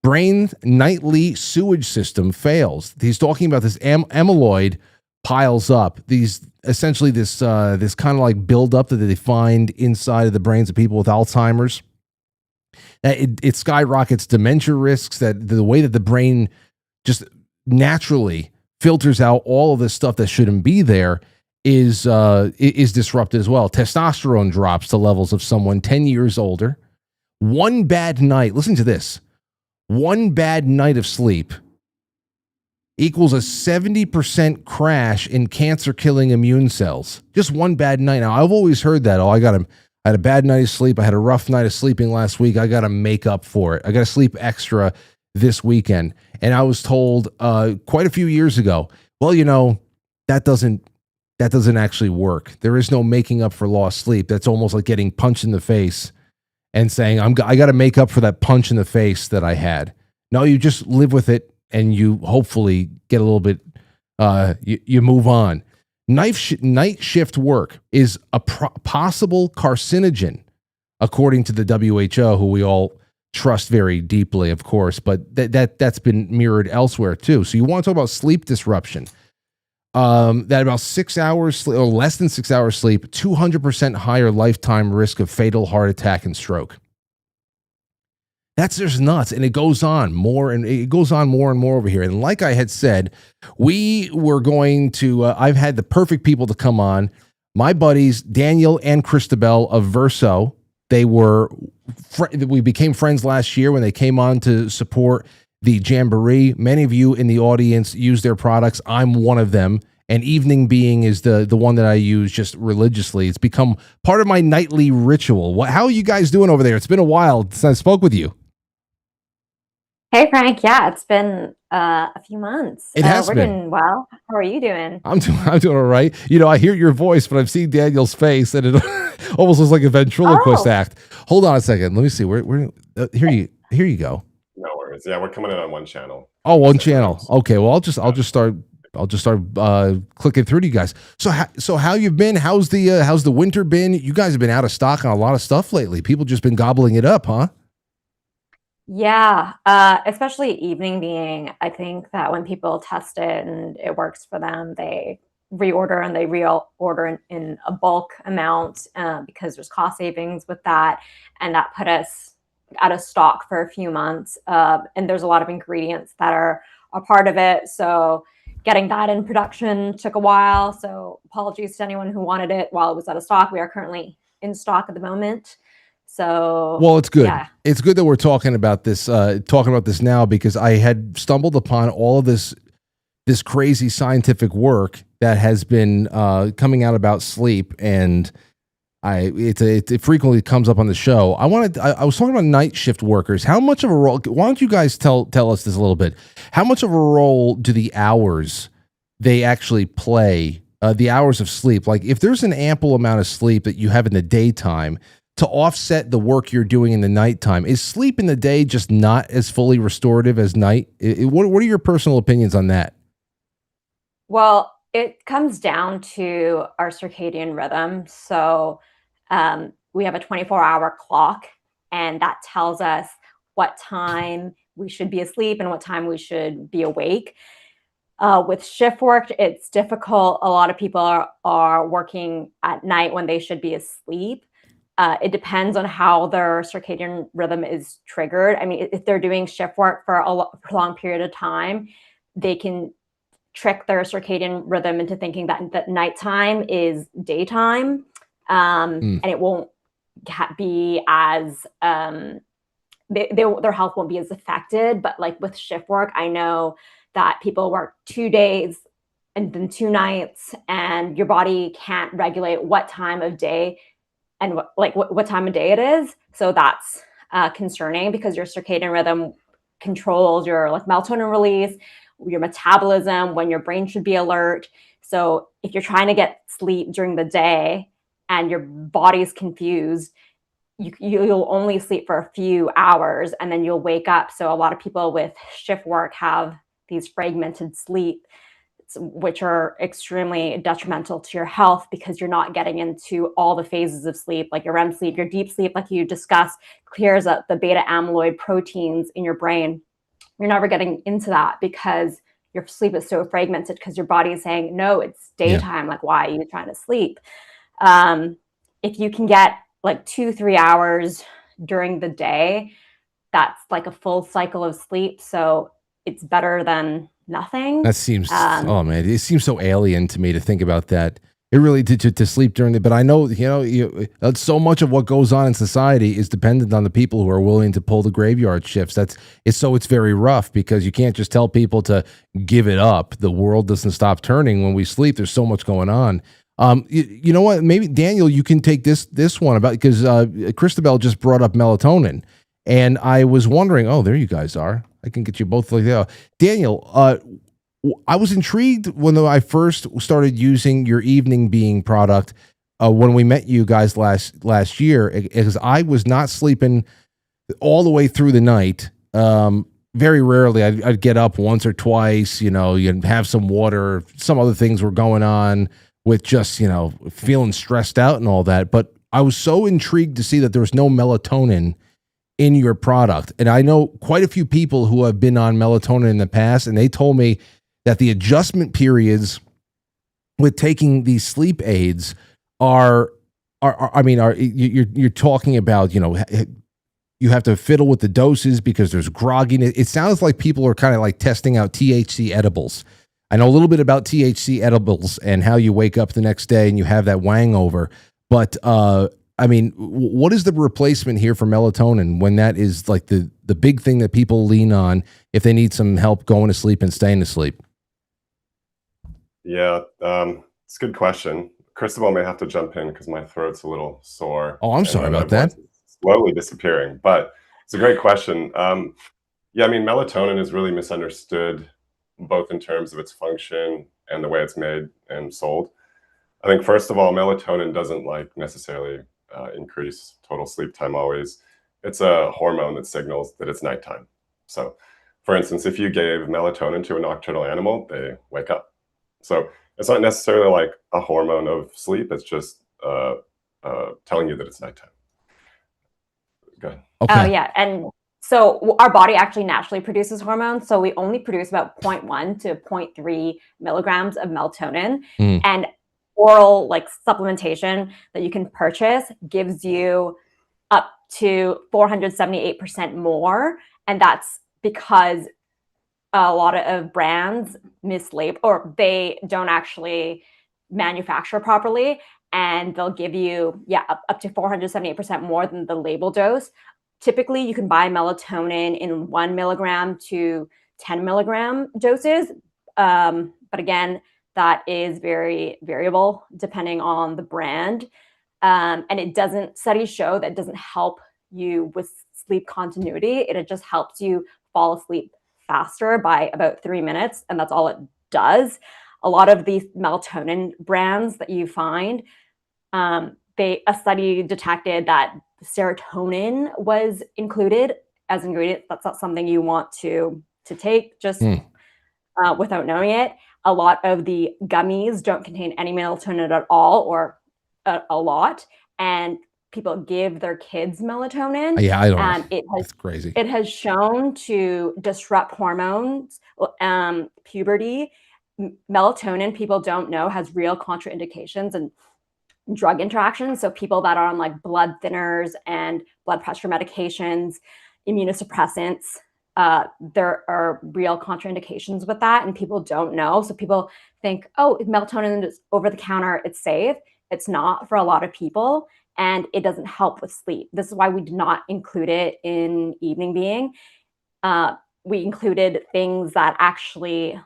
Brain nightly sewage system fails. He's talking about this amyloid piles up. These essentially this kind of like buildup that they find inside of the brains of people with Alzheimer's. It skyrockets dementia risks. That the way that the brain just naturally filters out all of this stuff that shouldn't be there is disrupted as well. Testosterone drops to levels of someone 10 years older. One bad night, listen to this. One bad night of sleep equals a 70% crash in cancer-killing immune cells. Just one bad night. Now, I've always heard that. I had a bad night of sleep. I had a rough night of sleeping last week. I got to make up for it. I got to sleep extra this weekend. And I was told quite a few years ago, well, that doesn't actually work. There is no making up for lost sleep. That's almost like getting punched in the face and saying, I got to make up for that punch in the face that I had. No, you just live with it and you hopefully get a little bit, you move on. Night shift work is a possible carcinogen, according to the WHO, who we all trust very deeply, of course, but that's been mirrored elsewhere too. So you want to talk about sleep disruption. That about 6 hours or less than 6 hours sleep, 200% higher lifetime risk of fatal heart attack and stroke. That's just nuts. And it goes on more and more over here. And like I had said, we were going to, I've had the perfect people to come on. My buddies, Daniel and Christabel of VERSO. We became friends last year when they came on to support the Jamboree. Many of you in the audience use their products. I'm one of them. And Evening Being is the one that I use just religiously. It's become part of my nightly ritual. How are you guys doing over there? It's been a while since I spoke with you. Hey, Frank. Yeah, it's been a few months. We're doing well. How are you doing? I'm doing all right. I hear your voice, but I'm seeing Daniel's face, and it almost looks like a ventriloquist act. Hold on a second. Let me see. Here you go. No worries. Yeah, we're coming in on one channel. Oh, one channel. Okay. Well, I'll just start clicking through to you guys. So how you've been? How's the winter been? You guys have been out of stock on a lot of stuff lately. People just been gobbling it up, huh? Yeah, especially Evening Being. I think that when people test it and it works for them, they reorder and they reorder in a bulk amount because there's cost savings with that. And that put us out of stock for a few months. And there's a lot of ingredients that are a part of it. So getting that in production took a while. So apologies to anyone who wanted it while it was out of stock. We are currently in stock at the moment. So, well, it's good. Yeah. It's good that we're talking about this now, because I had stumbled upon all of this crazy scientific work that has been coming out about sleep, and it frequently comes up on the show. I was talking about night shift workers. How much of a role? Why don't you guys tell us this a little bit? How much of a role do the hours they actually play? The hours of sleep. Like, if there's an ample amount of sleep that you have in the daytime to offset the work you're doing in the nighttime, is sleep in the day just not as fully restorative as night? What are your personal opinions on that? Well, it comes down to our circadian rhythm. So we have a 24-hour clock, and that tells us what time we should be asleep and what time we should be awake. With shift work, it's difficult. A lot of people are working at night when they should be asleep. It depends on how their circadian rhythm is triggered. I mean, if they're doing shift work for a long period of time, they can trick their circadian rhythm into thinking that nighttime is daytime, and it won't be as their health won't be as affected. But like with shift work, I know that people work 2 days and then 2 nights, and your body can't regulate what time of day and what time of day it is. So that's concerning, because your circadian rhythm controls your melatonin release, your metabolism, when your brain should be alert. So if you're trying to get sleep during the day and your body's confused, you'll only sleep for a few hours and then you'll wake up. So a lot of people with shift work have these fragmented sleep, which are extremely detrimental to your health, because you're not getting into all the phases of sleep, like your REM sleep. Your deep sleep, like you discussed, clears up the beta amyloid proteins in your brain. You're never getting into that because your sleep is so fragmented because your body is saying, no, it's daytime. Like, why are you trying to sleep? If you can get like 2-3 hours during the day, that's like a full cycle of sleep. So it's better than nothing. That seems, oh man, it seems so alien to me to think about that. It really to sleep during the, but I know, so much of what goes on in society is dependent on the people who are willing to pull the graveyard shifts. It's very rough because you can't just tell people to give it up. The world doesn't stop turning when we sleep. There's so much going on. You know what? Maybe Daniel, you can take this one about, because Christabel just brought up melatonin, and I was wondering. Oh, there you guys are. I can get you both like that. Daniel, I was intrigued when I first started using your evening being product when we met you guys last year, because I was not sleeping all the way through the night. Very rarely I'd get up once or twice. You'd have some water, some other things were going on with just, feeling stressed out and all that. But I was so intrigued to see that there was no melatonin in your product. And I know quite a few people who have been on melatonin in the past, and they told me that the adjustment periods with taking these sleep aids you're talking about, you have to fiddle with the doses because there's grogginess. It sounds like people are kind of like testing out THC edibles. I know a little bit about THC edibles and how you wake up the next day and you have that wangover. But what is the replacement here for melatonin when that is like the big thing that people lean on if they need some help going to sleep and staying to sleep? Yeah, it's a good question. Christabel may have to jump in because my throat's a little sore. Oh, I'm sorry about that. Slowly disappearing, but it's a great question. Melatonin is really misunderstood, both in terms of its function and the way it's made and sold. I think, first of all, melatonin doesn't necessarily increase total sleep time always. It's a hormone that signals that it's nighttime. So, for instance, if you gave melatonin to a nocturnal animal, they wake up. So it's not necessarily like a hormone of sleep. It's just telling you that it's nighttime. Go ahead. Okay. Oh, yeah. And so our body actually naturally produces hormones. So we only produce about 0.1 to 0.3 milligrams of melatonin. And oral supplementation that you can purchase gives you up to 478% more. And that's because a lot of brands mislabel, or they don't actually manufacture properly, and they'll give you up to 478% more than the label dose. Typically you can buy melatonin in 1 milligram to 10 milligram doses, but again, that is very variable depending on the brand. And studies show that it doesn't help you with sleep continuity. It just helps you fall asleep faster by about 3 minutes. And that's all it does. A lot of these melatonin brands that you find, a study detected that serotonin was included as ingredient. That's not something you want to take just without knowing it. A lot of the gummies don't contain any melatonin at all, or a lot, and people give their kids melatonin. Yeah, I don't know. It's crazy. It has shown to disrupt hormones, puberty. Melatonin, people don't know, has real contraindications and drug interactions. So people that are on blood thinners and blood pressure medications, immunosuppressants, there are real contraindications with that, and people don't know. So people think, oh, melatonin is over the counter, it's safe. It's not for a lot of people, and it doesn't help with sleep. This is why we did not include it in Evening Being. We included things that actually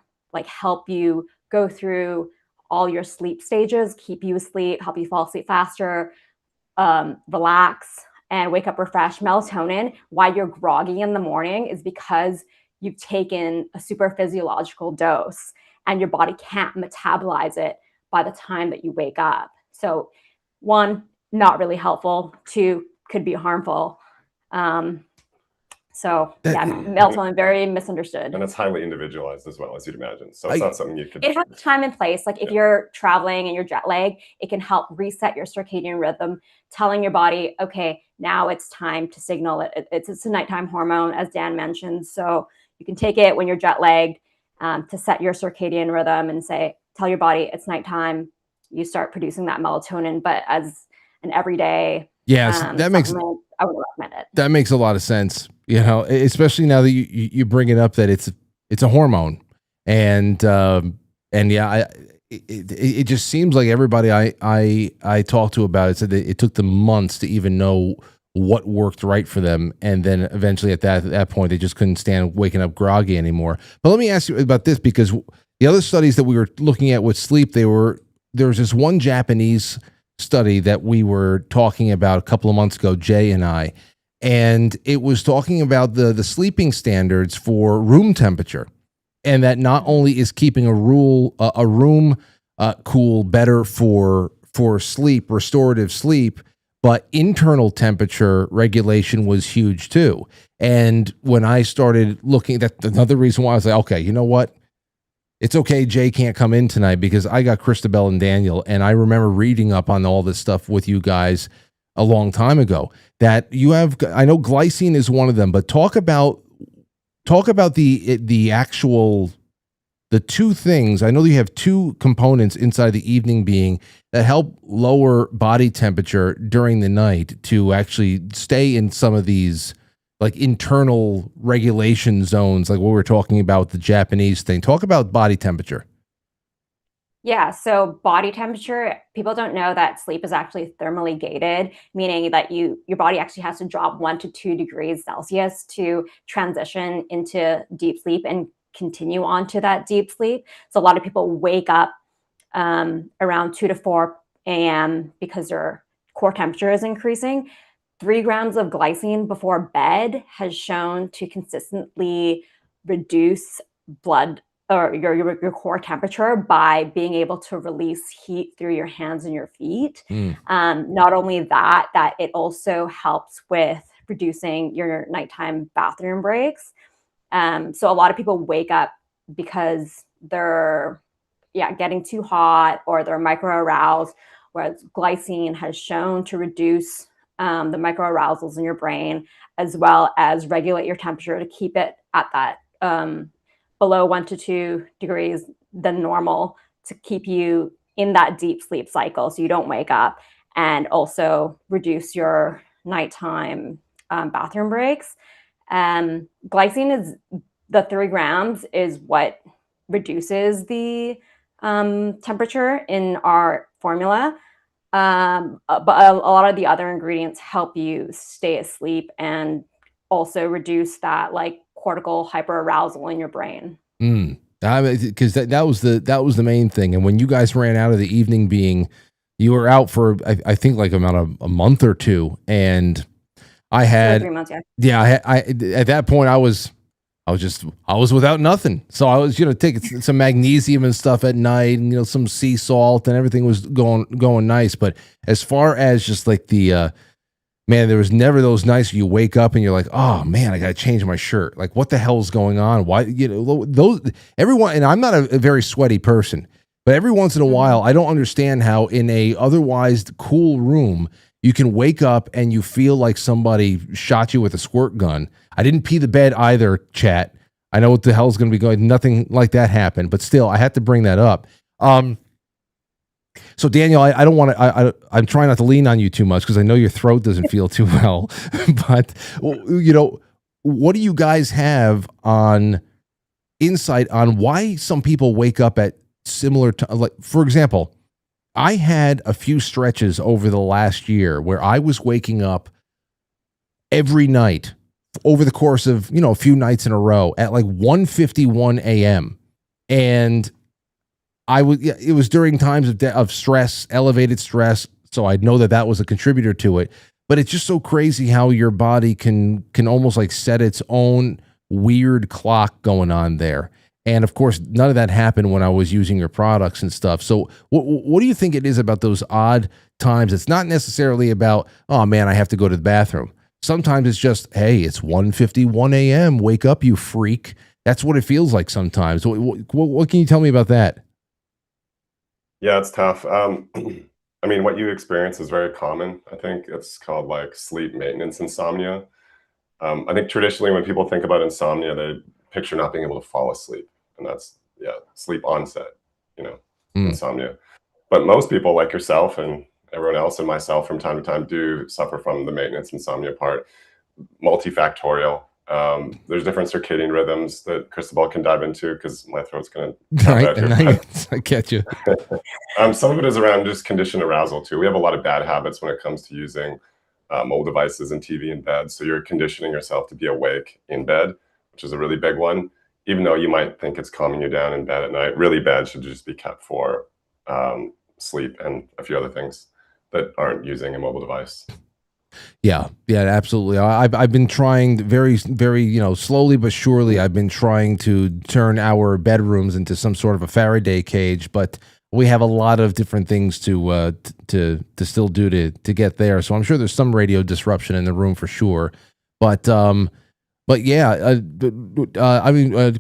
help you go through all your sleep stages, keep you asleep, help you fall asleep faster, relax, and wake up refreshed. Melatonin, why you're groggy in the morning, is because you've taken a super physiological dose and your body can't metabolize it by the time that you wake up. So 1, not really helpful. 2, could be harmful. Melatonin, very misunderstood. And it's highly individualized as well, as you'd imagine. So it's not something you could... It has time and place. If you're traveling and you're jet lagged, it can help reset your circadian rhythm, telling your body, okay, now it's time to signal it. It's a nighttime hormone, as Dan mentioned. So you can take it when you're jet lagged, to set your circadian rhythm and tell your body it's nighttime. You start producing that melatonin, but as an everyday that makes supplement, I wouldn't recommend it. That makes a lot of sense. You know, especially now that you bring it up that it's a hormone, and yeah, it just seems like everybody I talked to about it said that it took them months to even know what worked right for them, and then eventually at that point they just couldn't stand waking up groggy anymore. But let me ask you about this, because the other studies that we were looking at with sleep, there was this one Japanese study that we were talking about a couple of months ago, Jay and I, and it was talking about the sleeping standards for room temperature, and that not only is keeping a room cool better for sleep, restorative sleep, but internal temperature regulation was huge too. And when I started looking, that's another reason why I was like, okay, you know what? It's okay, Jay can't come in tonight because I got Christabel and Daniel, and I remember reading up on all this stuff with you guys a long time ago. That you have, I know glycine is one of them, but talk about the actual, the two things. I know that you have two components inside the evening being that help lower body temperature during the night to actually stay in some of these like internal regulation zones, like what we were talking about with the Japanese thing. Talk about body temperature. Yeah, so body temperature, people don't know that sleep is actually thermally gated, meaning that your body actually has to drop 1 to 2 degrees Celsius to transition into deep sleep and continue on to that deep sleep. So a lot of people wake up around 2 to 4 a.m. because their core temperature is increasing. 3 grams of glycine before bed has shown to consistently reduce blood or your core temperature by being able to release heat through your hands and your feet. Not only that it also helps with reducing your nighttime bathroom breaks. So a lot of people wake up because they're getting too hot or they're micro-aroused, whereas glycine has shown to reduce the microarousals in your brain, as well as regulate your temperature to keep it at that below 1 to 2 degrees than normal, to keep you in that deep sleep cycle so you don't wake up, and also reduce your nighttime bathroom breaks. Glycine is the 3 grams is what reduces the temperature in our formula. But a lot of the other ingredients help you stay asleep and also reduce that like cortical hyperarousal in your brain. Because that was the main thing. And when you guys ran out of the evening being, you were out for I think like about a month or two, and I had 3 months, I at that point I was without nothing. So I was, taking some magnesium and stuff at night, and, some sea salt, and everything was going nice. But as far as just like the, man, there was never those nights where you wake up and you're like, oh man, I got to change my shirt. Like, what the hell is going on? Why, everyone, and I'm not a very sweaty person, but every once in a while, I don't understand how in a otherwise cool room, you can wake up and you feel like somebody shot you with a squirt gun. I didn't pee the bed either, chat. I know what the hell is going to be going. Nothing like that happened, but still, I had to bring that up. So Daniel, I don't want to. I'm trying not to lean on you too much because I know your throat doesn't feel too well. But what do you guys have on insight on why some people wake up at similar time? Like, for example, I had a few stretches over the last year where I was waking up every night over the course of, a few nights in a row at like 1:51 a.m. And it was during times of stress, elevated stress. So I know that was a contributor to it, but it's just so crazy how your body can almost like set its own weird clock going on there. And of course, none of that happened when I was using your products and stuff. So what do you think it is about those odd times? It's not necessarily about, oh man, I have to go to the bathroom. Sometimes it's just, hey, it's 1:51 a.m. Wake up, you freak. That's what it feels like sometimes. What can you tell me about that? Yeah, it's tough. I mean, what you experience is very common. I think it's called like sleep maintenance insomnia. I think traditionally when people think about insomnia, they picture not being able to fall asleep. and that's sleep onset, insomnia. But most people like yourself and everyone else and myself from time to time do suffer from the maintenance insomnia part, multifactorial. There's different circadian rhythms that Cristobal can dive into because my throat's going to right. I get you. Some of it is around just conditioned arousal too. We have a lot of bad habits when it comes to using mobile devices and TV in bed. So you're conditioning yourself to be awake in bed, which is a really big one. Even though you might think it's calming you down in bed at night, really bed should just be kept for sleep and a few other things that aren't using a mobile device. Yeah, absolutely. I've been trying very, very, slowly but surely. I've been trying to turn our bedrooms into some sort of a Faraday cage, but we have a lot of different things to still do to get there. So I'm sure there's some radio disruption in the room for sure. But yeah,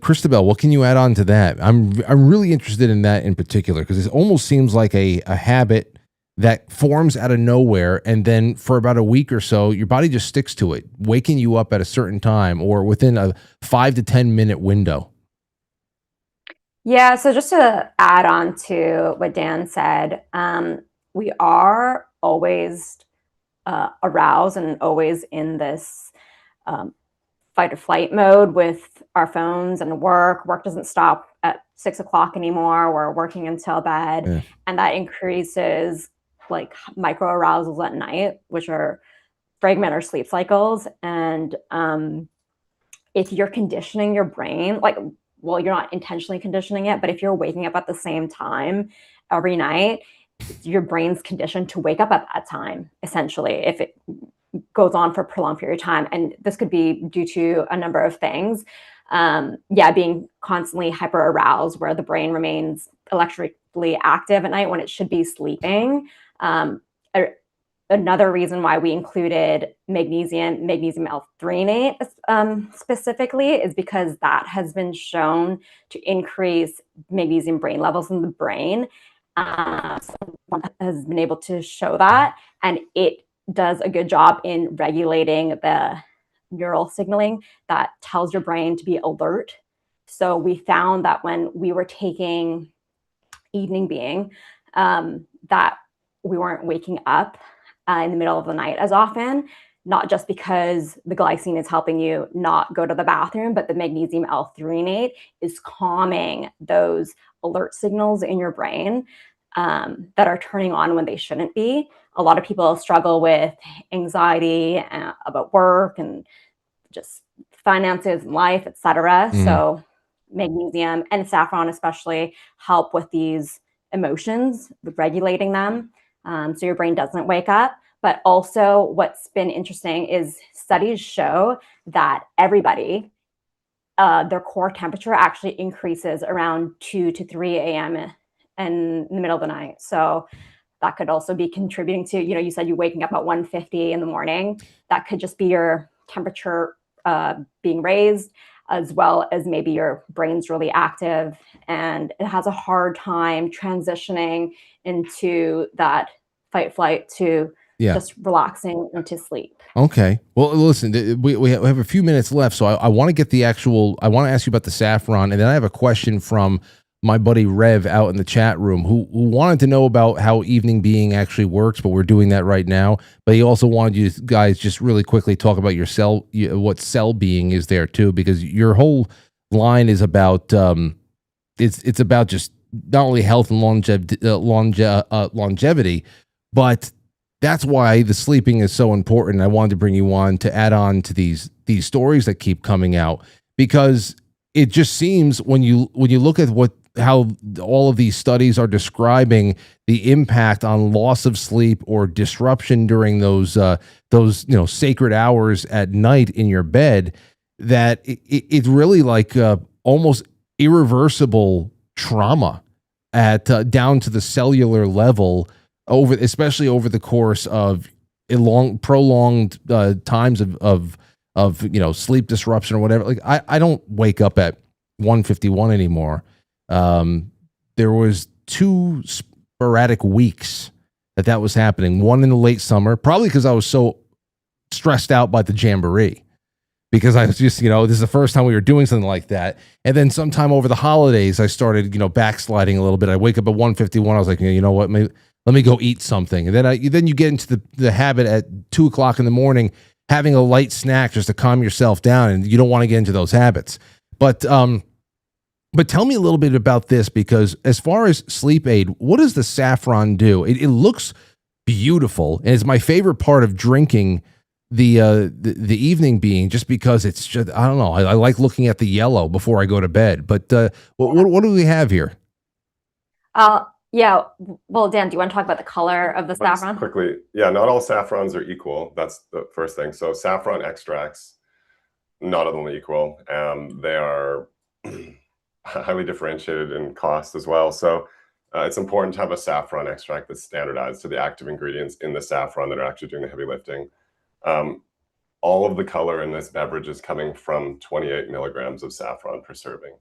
Cristobal, what can you add on to that? I'm really interested in that in particular because it almost seems like a habit that forms out of nowhere, and then for about a week or so, your body just sticks to it, waking you up at a certain time or within a 5 to 10 minute window. Yeah, so just to add on to what Dan said, we are always aroused and always in this fight or flight mode with our phones and work. Work doesn't stop at 6 o'clock anymore. We're working until bed, and that increases like micro arousals at night, which are fragment our sleep cycles. And if you're conditioning your brain, you're not intentionally conditioning it, but if you're waking up at the same time every night, your brain's conditioned to wake up at that time, essentially, if it goes on for a prolonged period of time. And this could be due to a number of things. Being constantly hyper aroused, where the brain remains electrically active at night when it should be sleeping. Another reason why we included magnesium L-threonate specifically is because that has been shown to increase magnesium brain levels in the brain. Someone has been able to show that, and it does a good job in regulating the neural signaling that tells your brain to be alert. So we found that when we were taking evening being, that we weren't waking up in the middle of the night as often, not just because the glycine is helping you not go to the bathroom, but the magnesium L-threonate is calming those alert signals in your brain that are turning on when they shouldn't be. A lot of people struggle with anxiety about work and just finances and life, etc. So magnesium and saffron especially help with these emotions, with regulating them, so your brain doesn't wake up. But also what's been interesting is studies show that everybody, their core temperature actually increases around 2 to 3 a.m. in the middle of the night. So that could also be contributing to, you said you're waking up at 1:50 in the morning. That could just be your temperature being raised, as well as maybe your brain's really active and it has a hard time transitioning into that fight flight to just relaxing into sleep. Okay. Well, listen, we have a few minutes left, so I want to get I want to ask you about the saffron, and then I have a question from my buddy Rev out in the chat room who wanted to know about how evening being actually works, but we're doing that right now. But he also wanted you guys just really quickly talk about what cell being is there too, because your whole line is about it's about just not only health and longevity, but that's why the sleeping is so important. I wanted to bring you on to add on to these stories that keep coming out, because it just seems when you look at how all of these studies are describing the impact on loss of sleep or disruption during those sacred hours at night in your bed, that it's really like almost irreversible trauma at down to the cellular level, especially over the course of prolonged times of sleep disruption or whatever. Like I don't wake up at 1:51 anymore. There was 2 sporadic weeks that was happening. One in the late summer, probably because I was so stressed out by the jamboree. because I was just, this is the first time we were doing something like that. And then sometime over the holidays, I started, backsliding a little bit. I wake up at 1:51. I was like, you know what, maybe let me go eat something. And then you get into the habit at 2:00 in the morning, having a light snack just to calm yourself down. And you don't want to get into those habits. But tell me a little bit about this, because as far as sleep aid, what does the saffron do? It looks beautiful, and it's my favorite part of drinking the evening being, just because it's just, I don't know, I like looking at the yellow before I go to bed. But what do we have here? Yeah. Well, Dan, do you want to talk about the color of the saffron? Quickly, yeah, not all saffrons are equal. That's the first thing. So saffron extracts, not all of them are equal. They are highly differentiated in cost as well. So it's important to have a saffron extract that's standardized to the active ingredients in the saffron that are actually doing the heavy lifting. All of the color in this beverage is coming from 28 milligrams of saffron per serving.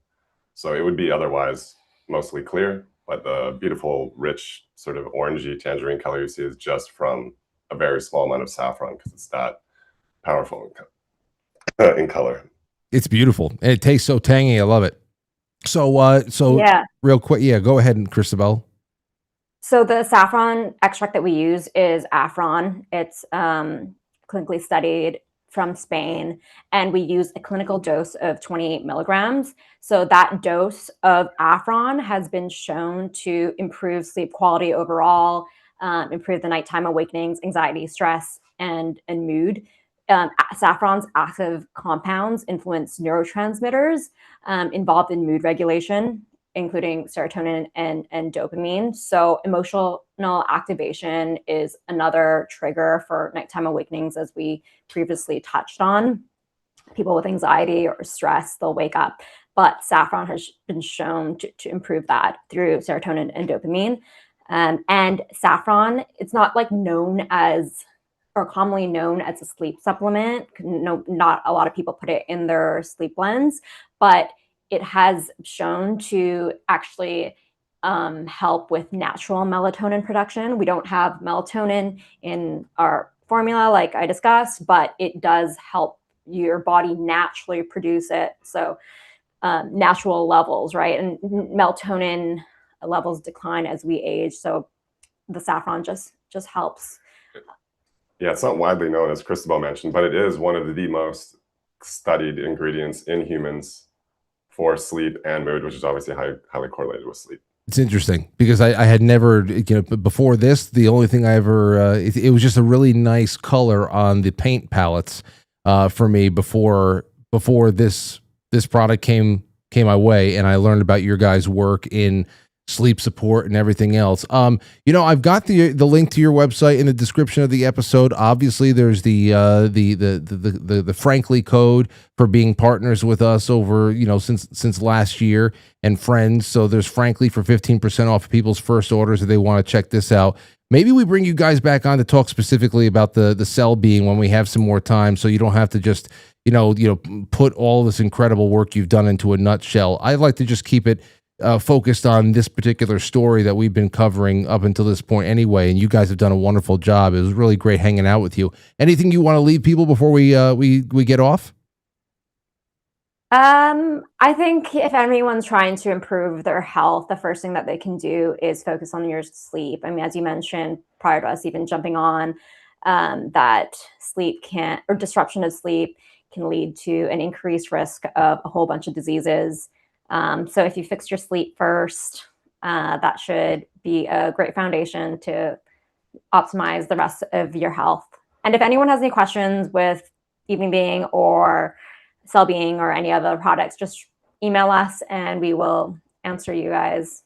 So it would be otherwise mostly clear, but the beautiful, rich, sort of orangey tangerine color you see is just from a very small amount of saffron, because it's that powerful in color. It's beautiful, and it tastes so tangy. I love it. So yeah. Real quick, yeah, go ahead, Christabel. So the saffron extract that we use is Affron. It's clinically studied from Spain, and we use a clinical dose of 28 milligrams. So that dose of Affron has been shown to improve sleep quality overall, improve the nighttime awakenings, anxiety, stress, and mood. Saffron's active compounds influence neurotransmitters involved in mood regulation, including serotonin and dopamine. So emotional activation is another trigger for nighttime awakenings, as we previously touched on. People with anxiety or stress, they'll wake up. But saffron has been shown to improve that through serotonin and dopamine. And saffron, it's not like known as, or commonly known as, a sleep supplement. No, not a lot of people put it in their sleep blends, but it has shown to actually help with natural melatonin production. We don't have melatonin in our formula, like I discussed, but it does help your body naturally produce it. So natural levels, right? And melatonin levels decline as we age. So the saffron just helps. Yeah, it's not widely known, as Christabel mentioned, but it is one of the most studied ingredients in humans for sleep and mood, which is obviously highly correlated with sleep. It's interesting, because I had never, before this, the only thing I ever, it was just a really nice color on the paint palettes for me before this product came my way, and I learned about your guys' work in sleep support and everything else. I've got the link to your website in the description of the episode. Obviously, there's the Frankly code for being partners with us over, since last year, and friends. So there's Frankly for 15% off people's first orders if they want to check this out. Maybe we bring you guys back on to talk specifically about the cell being when we have some more time, so you don't have to just put all this incredible work you've done into a nutshell. I'd like to just keep it focused on this particular story that we've been covering up until this point anyway, and you guys have done a wonderful job. It was really great hanging out with you. Anything you want to leave people before we get off? I think if anyone's trying to improve their health, the first thing that they can do is focus on your sleep. I mean, as you mentioned prior to us even jumping on, that disruption of sleep can lead to an increased risk of a whole bunch of diseases. So if you fix your sleep first, that should be a great foundation to optimize the rest of your health. And if anyone has any questions with Evening Being or Cell Being or any other products, just email us and we will answer you guys.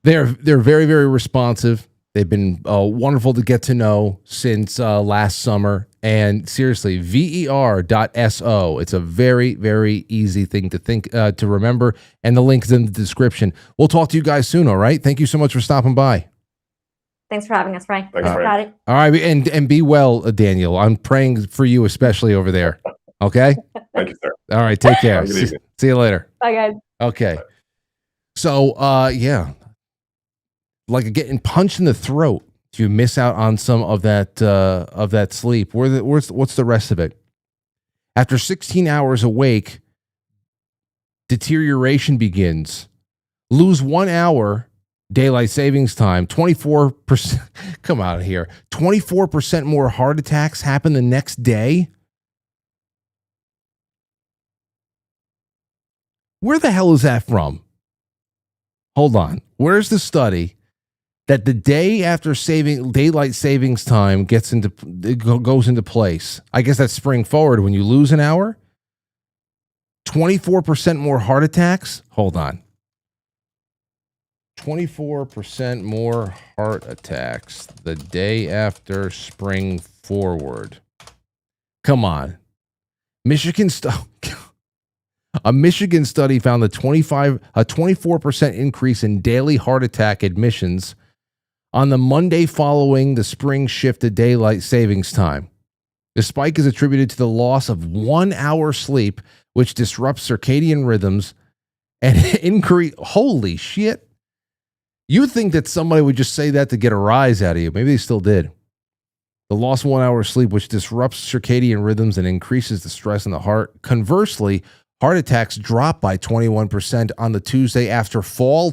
They're very, very responsive. They've been wonderful to get to know since last summer. And seriously, ver.so. It's a very, very easy thing to remember. And the link is in the description. We'll talk to you guys soon, all right? Thank you so much for stopping by. Thanks for having us, Frank. Thanks, Frank. Got it. All right, and be well, Daniel. I'm praying for you, especially over there. Okay? Thank you, sir. All right, take care. Good evening. See you later. Bye, guys. Okay. So, yeah. Like getting punched in the throat. You miss out on some of that sleep. What's the rest of it? After 16 hours awake, deterioration begins. Lose 1 hour daylight savings time, 24%. Come out of here. 24% more heart attacks happen the next day. Where the hell is that from? Hold on. Where's the study that the day after daylight savings time goes into place? I guess that's spring forward when you lose an hour. 24% more heart attacks. Hold on. 24% more heart attacks the day after spring forward. Come on. A Michigan study found a 24% increase in daily heart attack admissions on the Monday following the spring shift to daylight savings time. The spike is attributed to the loss of 1 hour sleep, which disrupts circadian rhythms and increase. Holy shit. You would think that somebody would just say that to get a rise out of you. Maybe they still did. The lost 1 hour sleep, which disrupts circadian rhythms and increases the stress in the heart. Conversely, heart attacks drop by 21% on the Tuesday after fall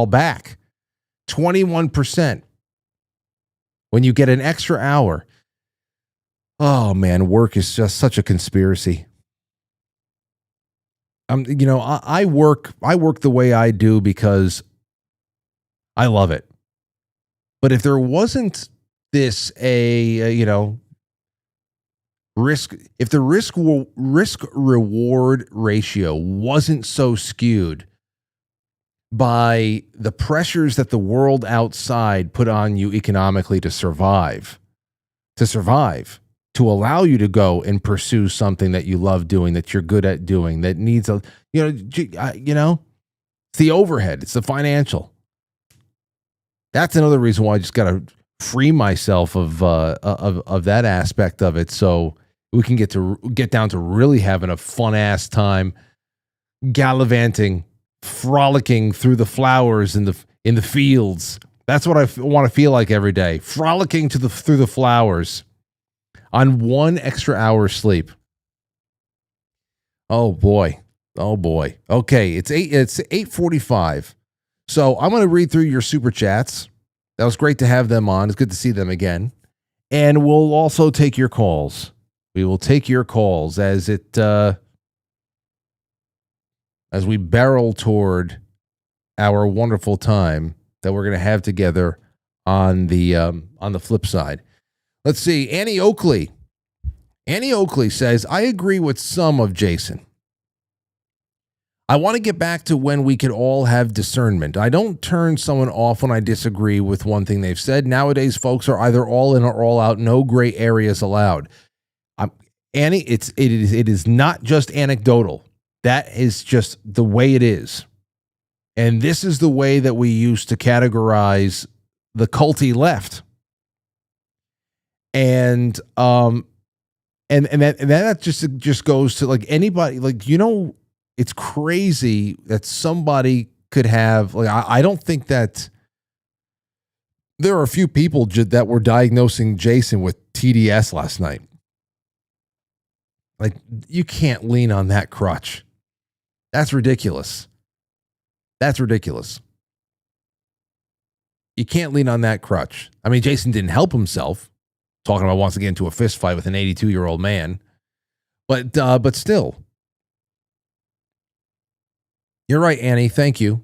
back. 21% when you get an extra hour. Oh man, work is just such a conspiracy. I work the way I do because I love it. But if there wasn't this if the risk reward ratio wasn't so skewed by the pressures that the world outside put on you economically to survive, to allow you to go and pursue something that you love doing, that you're good at doing, that needs it's the overhead, it's the financial. That's another reason why I just got to free myself of that aspect of it, so we can get down to really having a fun ass time, gallivanting, frolicking through the flowers in the fields. That's what I want to feel like every day, frolicking through the flowers on 1 extra hour sleep. Oh boy. Okay, it's 8:45. So I'm going to read through your super chats. That was great to have them on. It's good to see them again. And we'll also take your calls. We will take your calls as we barrel toward our wonderful time that we're going to have together on the flip side. Let's see. Annie Oakley says, I agree with some of Jason. I want to get back to when we could all have discernment. I don't turn someone off when I disagree with one thing they've said. Nowadays, folks are either all in or all out. No gray areas allowed. Annie, it is not just anecdotal. That is just the way it is. And this is the way that we used to categorize the culty left. And that just goes to like anybody, like, it's crazy that somebody could have, like, I don't think that there are a few people that were diagnosing Jason with TDS last night. Like, you can't lean on that crutch. That's ridiculous. You can't lean on that crutch. I mean, Jason didn't help himself, talking about wants to get into a fist fight with an 82-year-old man. But still. You're right, Annie. Thank you.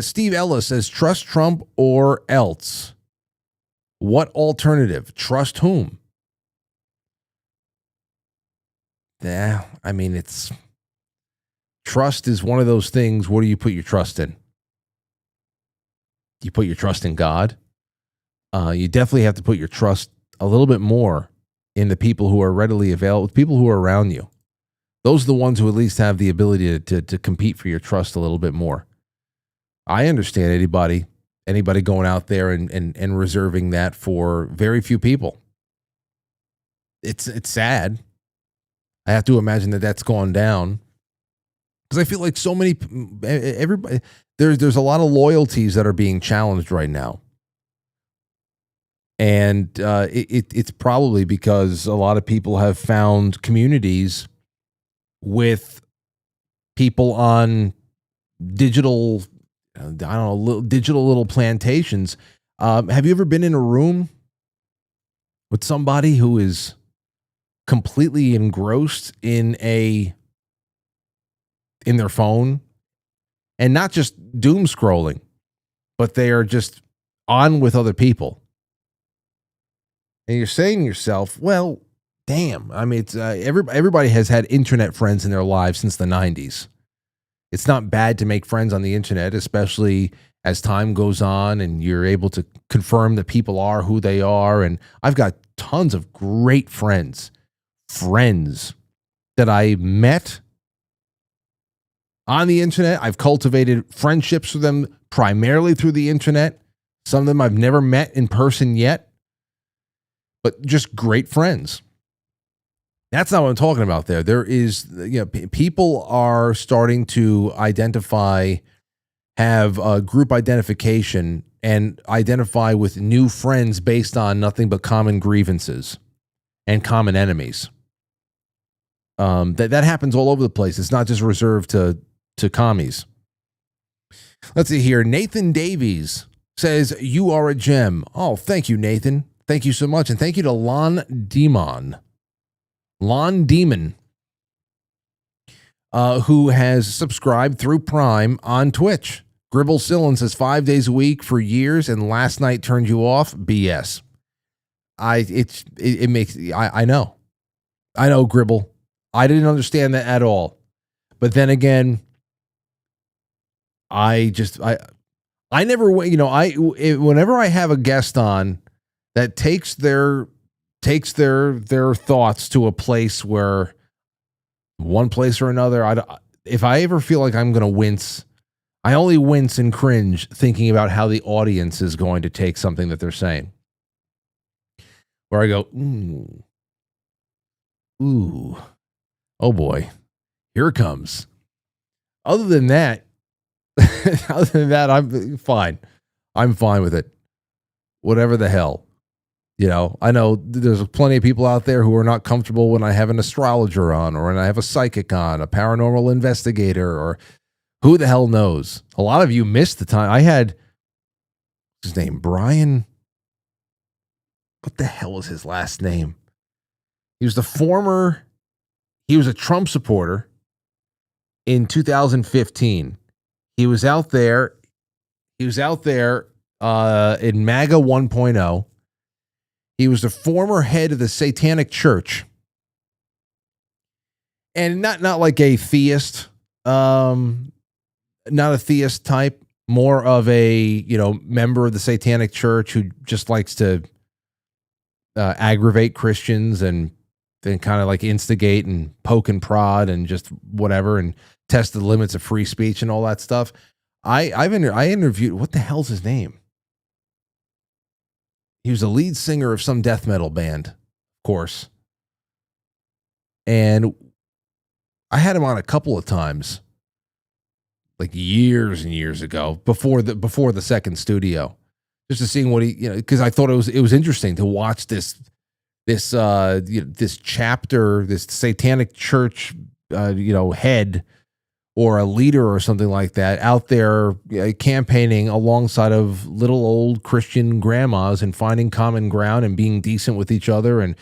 Steve Ellis says, trust Trump or else. What alternative? Trust whom? Yeah, I mean, trust is one of those things. What do you put your trust in? You put your trust in God. You definitely have to put your trust a little bit more in the people who are readily available, people who are around you. Those are the ones who at least have the ability to compete for your trust a little bit more. I understand anybody going out there and reserving that for very few people. It's sad. I have to imagine that that's gone down because I feel like everybody, there's a lot of loyalties that are being challenged right now. And it's probably because a lot of people have found communities with people on digital, I don't know, digital little plantations. Have you ever been in a room with somebody who is completely engrossed in their phone, and not just doom scrolling, but they are just on with other people? And you're saying to yourself, well, damn. I mean, it's everybody has had internet friends in their lives since the 90s. It's not bad to make friends on the internet, especially as time goes on and you're able to confirm that people are who they are. And I've got tons of great friends that I met on the internet. I've cultivated friendships with them primarily through the internet. Some of them I've never met in person yet, but just great friends. That's not what I'm talking about there. There is, people are starting to have a group identification and identify with new friends based on nothing but common grievances and common enemies. That happens all over the place. It's not just reserved to commies. Let's see here. Nathan Davies says, "You are a gem." Oh, thank you, Nathan. Thank you so much. And thank you to Lon Demon, who has subscribed through Prime on Twitch. Gribble Sillin says 5 days a week for years, and last night turned you off. BS. I know, Gribble. I didn't understand that at all. But then again, I never, whenever I have a guest on that takes their thoughts to a place where, one place or another, if I ever feel like I'm going to wince, I only wince and cringe thinking about how the audience is going to take something that they're saying. Where I go, ooh, oh boy, here it comes. Other than that, I'm fine. I'm fine with it. Whatever the hell. I know there's plenty of people out there who are not comfortable when I have an astrologer on, or when I have a psychic on, a paranormal investigator, or who the hell knows. A lot of you missed the time. I had his name, Brian. What the hell was his last name? He was a Trump supporter in 2015. He was out there in MAGA 1.0. He was the former head of the Satanic Church, and not like a theist, not a theist type, more of a member of the Satanic Church who just likes to aggravate Christians and then kind of like instigate and poke and prod and just whatever and test the limits of free speech and all that stuff. I interviewed, what the hell's his name? He was the lead singer of some death metal band, of course. And I had him on a couple of times, like years and years ago, before the second studio, just to see what he, because I thought it was interesting to watch this chapter, this Satanic Church, head or a leader or something like that out there campaigning alongside of little old Christian grandmas and finding common ground and being decent with each other, and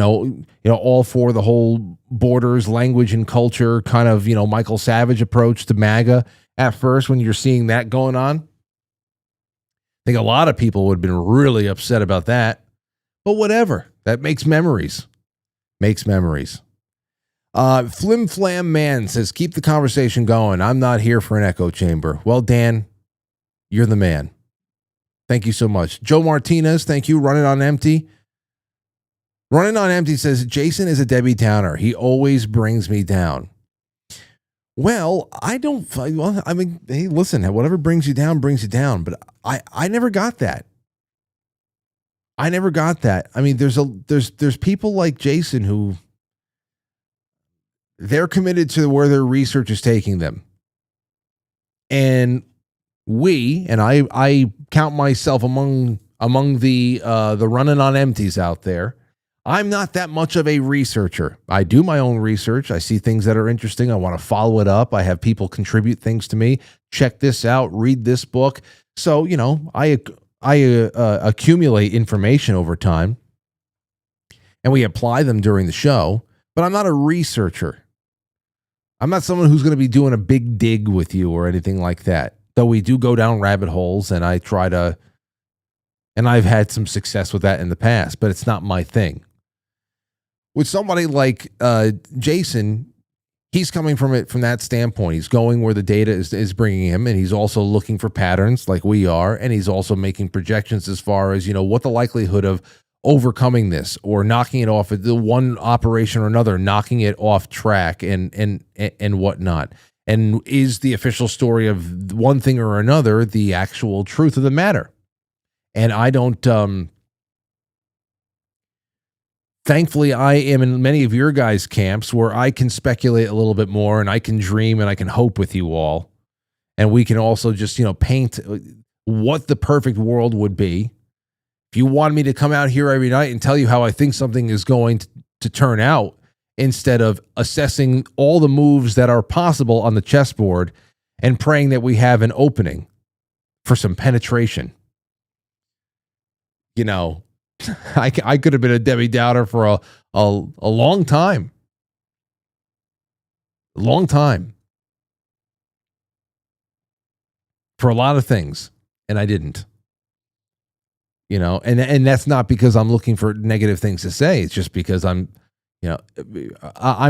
all for the whole borders, language, and culture kind of Michael Savage approach to MAGA. At first, when you're seeing that going on, I think a lot of people would have been really upset about that, but whatever. That makes memories. Flim Flam Man says, keep the conversation going. I'm not here for an echo chamber. Well, Dan, you're the man. Thank you so much. Joe Martinez, thank you. Running on Empty. Running on Empty says, Jason is a Debbie Downer. He always brings me down. Well, I mean, hey, listen, whatever brings you down, but I never got that. I mean, there's people like Jason who they're committed to where their research is taking them. And I count myself among among the running on empties out there. I'm not that much of a researcher. I do my own research. I see things that are interesting. I want to follow it up. I have people contribute things to me. Check this out. Read this book. So, I accumulate information over time, and we apply them during the show. But I'm not a researcher. I'm not someone who's going to be doing a big dig with you or anything like that. Though we do go down rabbit holes, and I've had some success with that in the past, but it's not my thing. With somebody like Jason, he's coming from it from that standpoint. He's going where the data is bringing him, and he's also looking for patterns like we are, and he's also making projections as far as, what the likelihood of overcoming this or knocking it off the one operation or another, knocking it off track and whatnot. And is the official story of one thing or another the actual truth of the matter? And I don't, thankfully, I am in many of your guys' camps where I can speculate a little bit more, and I can dream, and I can hope with you all. And we can also just, paint what the perfect world would be. If you want me to come out here every night and tell you how I think something is going to turn out, instead of assessing all the moves that are possible on the chessboard and praying that we have an opening for some penetration. I could have been a Debbie Downer for a long time. Long time. For a lot of things. And I didn't. And that's not because I'm looking for negative things to say. It's just because I'm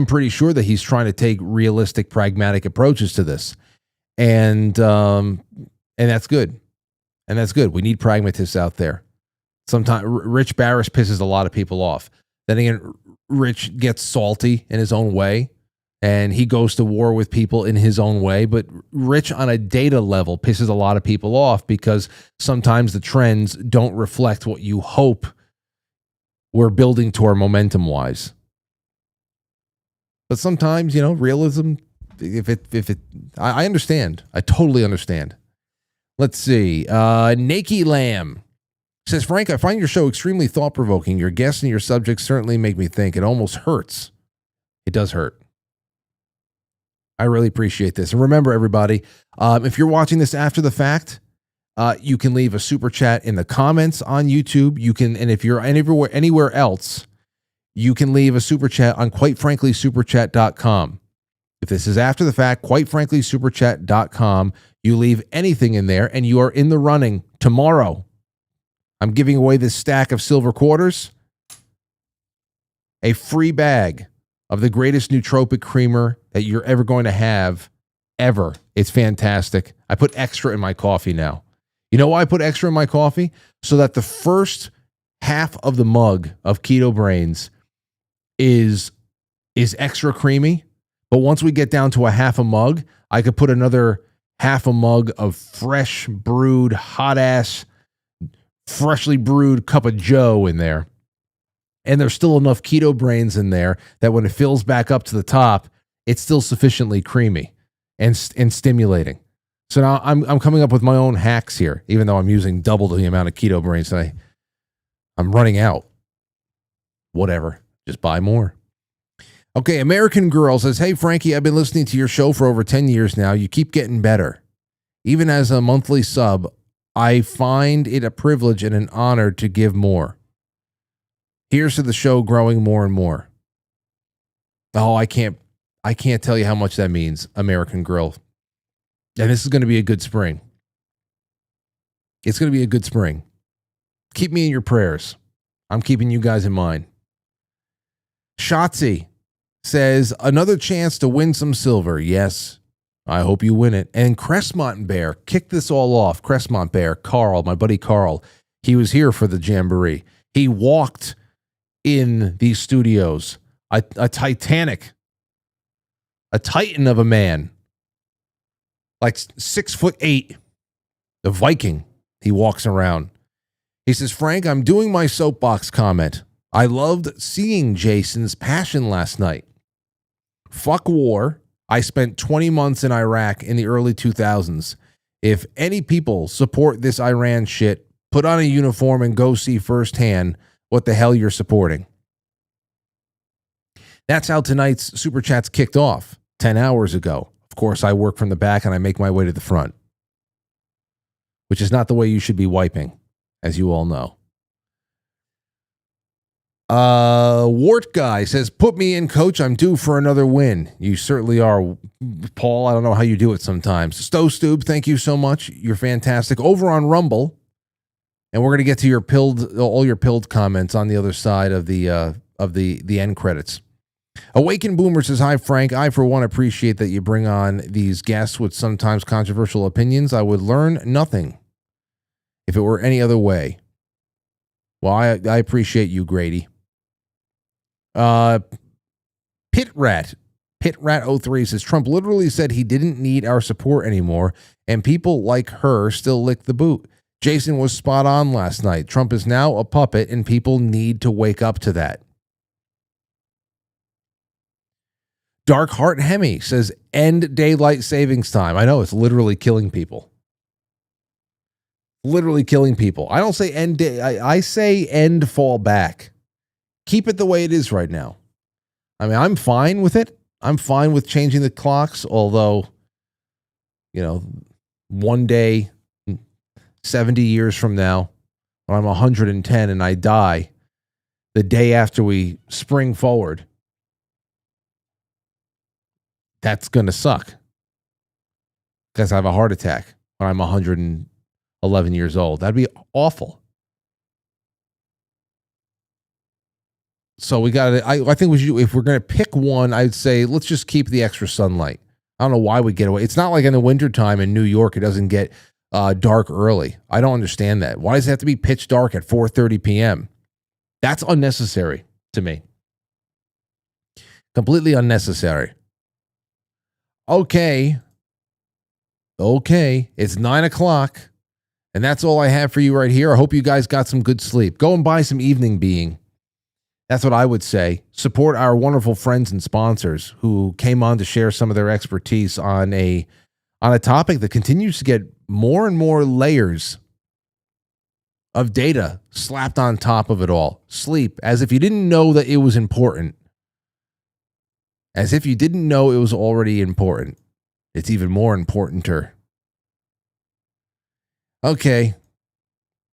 pretty sure that he's trying to take realistic, pragmatic approaches to this. And that's good. And that's good. We need pragmatists out there. Sometimes Rich Barris pisses a lot of people off. Then again, Rich gets salty in his own way, and he goes to war with people in his own way. But Rich, on a data level, pisses a lot of people off because sometimes the trends don't reflect what you hope we're building toward momentum-wise. But sometimes, realism, I understand. I totally understand. Let's see. Nakey Lamb says, Frank, I find your show extremely thought-provoking. Your guests and your subjects certainly make me think. It almost hurts. It does hurt. I really appreciate this. And remember, everybody, if you're watching this after the fact, you can leave a super chat in the comments on YouTube. You can, and if you're anywhere else, you can leave a super chat on quitefranklysuperchat.com. If this is after the fact, quitefranklysuperchat.com. You leave anything in there, and you are in the running tomorrow. I'm giving away this stack of silver quarters, a free bag of the greatest nootropic creamer that you're ever going to have, ever. It's fantastic. I put extra in my coffee now. You know why I put extra in my coffee? So that the first half of the mug of Keto Brains is extra creamy. But once we get down to a half a mug, I could put another half a mug of fresh brewed, hot-ass, freshly brewed cup of joe in there. And there's still enough Keto Brains in there that when it fills back up to the top, it's still sufficiently creamy and stimulating. So now I'm coming up with my own hacks here, even though I'm using double the amount of Keto Brains that I'm running out. Whatever. Just buy more. Okay, American Girl says, hey, Frankie, I've been listening to your show for over 10 years now. You keep getting better. Even as a monthly sub, I find it a privilege and an honor to give more. Here's to the show growing more and more. Oh, I can't tell you how much that means, American Girl. And this is going to be a good spring. It's going to be a good spring. Keep me in your prayers. I'm keeping you guys in mind. Shotzi says, another chance to win some silver. Yes, I hope you win it. And Crestmont Bear kicked this all off. Crestmont Bear, Carl, my buddy Carl, he was here for the Jamboree. He walked in these studios, a Titanic, a Titan of a man, like 6'8", the Viking. He walks around. He says, Frank, I'm doing my soapbox comment. I loved seeing Jason's passion last night. Fuck war. I spent 20 months in Iraq in the early 2000s. If any people support this Iran shit, Put on a uniform and go see firsthand what the hell you're supporting. That's how tonight's Super Chats kicked off 10 hours ago. Of course, I work from the back and I make my way to the front, which is not the way you should be wiping, as you all know. Wart Guy says, put me in, coach. I'm due for another win. You certainly are, Paul. I don't know how you do it sometimes. Stove, thank you so much. You're fantastic. Over on Rumble, and we're going to get to your all your pilled comments on the other side of the end credits. Awaken Boomer says, hi, Frank. I, for one, appreciate that you bring on these guests with sometimes controversial opinions. I would learn nothing if it were any other way. Well, I appreciate you, Grady. Pitrat 03 says, Trump literally said he didn't need our support anymore, and people like her still lick the boot. Jason was spot on last night. Trump is now a puppet, and people need to wake up to that. Dark Heart Hemi says, end daylight savings time. I know, it's literally killing people. Literally killing people. I don't say end day. I say end fall back. Keep it the way it is right now. I mean, I'm fine with it. I'm fine with changing the clocks, although, one day, 70 years from now, when I'm 110 and I die, the day after we spring forward, that's going to suck. Because I have a heart attack when I'm 111 years old. That'd be awful. So we got to, I think if we're going to pick one, I'd say let's just keep the extra sunlight. I don't know why we get away. It's not like in the wintertime in New York, it doesn't get dark early. I don't understand that. Why does it have to be pitch dark at 4:30 p.m.? That's unnecessary to me. Completely unnecessary. Okay. It's 9 o'clock. And that's all I have for you right here. I hope you guys got some good sleep. Go and buy some evening being. That's what I would say. Support our wonderful friends and sponsors who came on to share some of their expertise on a topic that continues to get more and more layers of data slapped on top of it all. Sleep, as if you didn't know that it was important. As if you didn't know it was already important. It's even more importanter. Okay,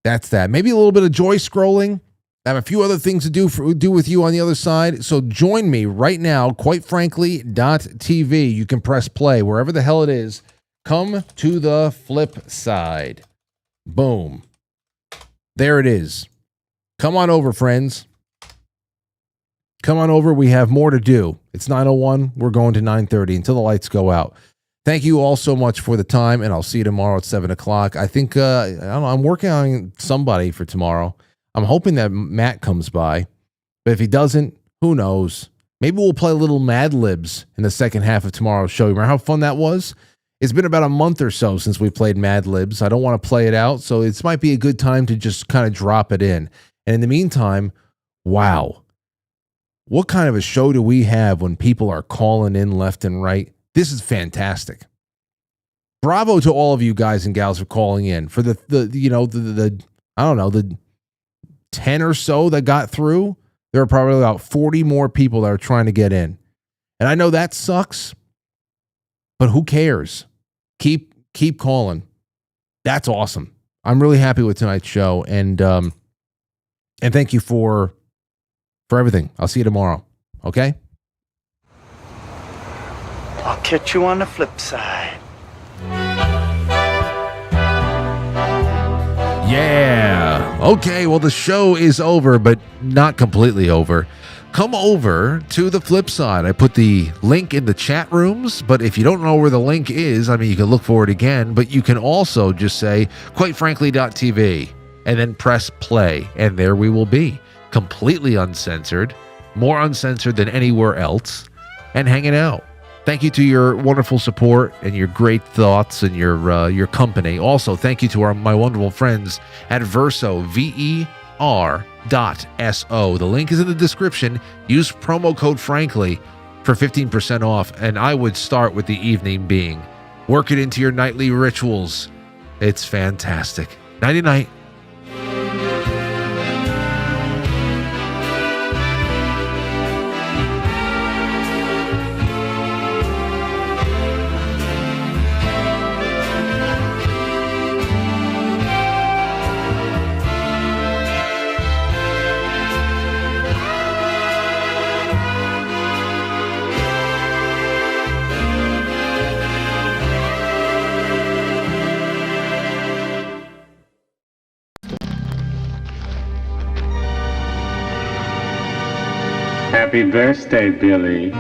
that's that. Maybe a little bit of joy scrolling. I have a few other things to do with you on the other side. So join me right now, quitefrankly.tv. You can press play wherever the hell it is. Come to the flip side. Boom. There it is. Come on over, friends. Come on over. We have more to do. It's 9:01. We're going to 9:30 until the lights go out. Thank you all so much for the time, and I'll see you tomorrow at 7 o'clock. I think, I don't know, I'm working on somebody for tomorrow. I'm hoping that Matt comes by, but if he doesn't, who knows? Maybe we'll play little Mad Libs in the second half of tomorrow's show. Remember how fun that was? It's been about a month or so since we played Mad Libs. I don't want to play it out, so this might be a good time to just kind of drop it in. And in the meantime, wow. What kind of a show do we have when people are calling in left and right? This is fantastic. Bravo to all of you guys and gals for calling in. For the I don't know, the 10 or so that got through, there are probably about 40 more people that are trying to get in. And I know that sucks, but who cares? Keep calling. That's awesome. I'm really happy with tonight's show, and thank you for everything. I'll see you tomorrow. Okay? I'll catch you on the flip side. Yeah. Okay, well, the show is over, but not completely over. Come over to the flip side. I put the link in the chat rooms, but if you don't know where the link is, I mean, you can look for it again, but you can also just say quitefrankly.tv and then press play, and there we will be. Completely uncensored, more uncensored than anywhere else, and hanging out. Thank you to your wonderful support and your great thoughts and your company. Also, thank you to my wonderful friends at VERSO, VER.SO. The link is in the description. Use promo code Frankly for 15% off, and I would start with the evening being. Work it into your nightly rituals. It's fantastic. Nighty-night. Happy birthday, Billy.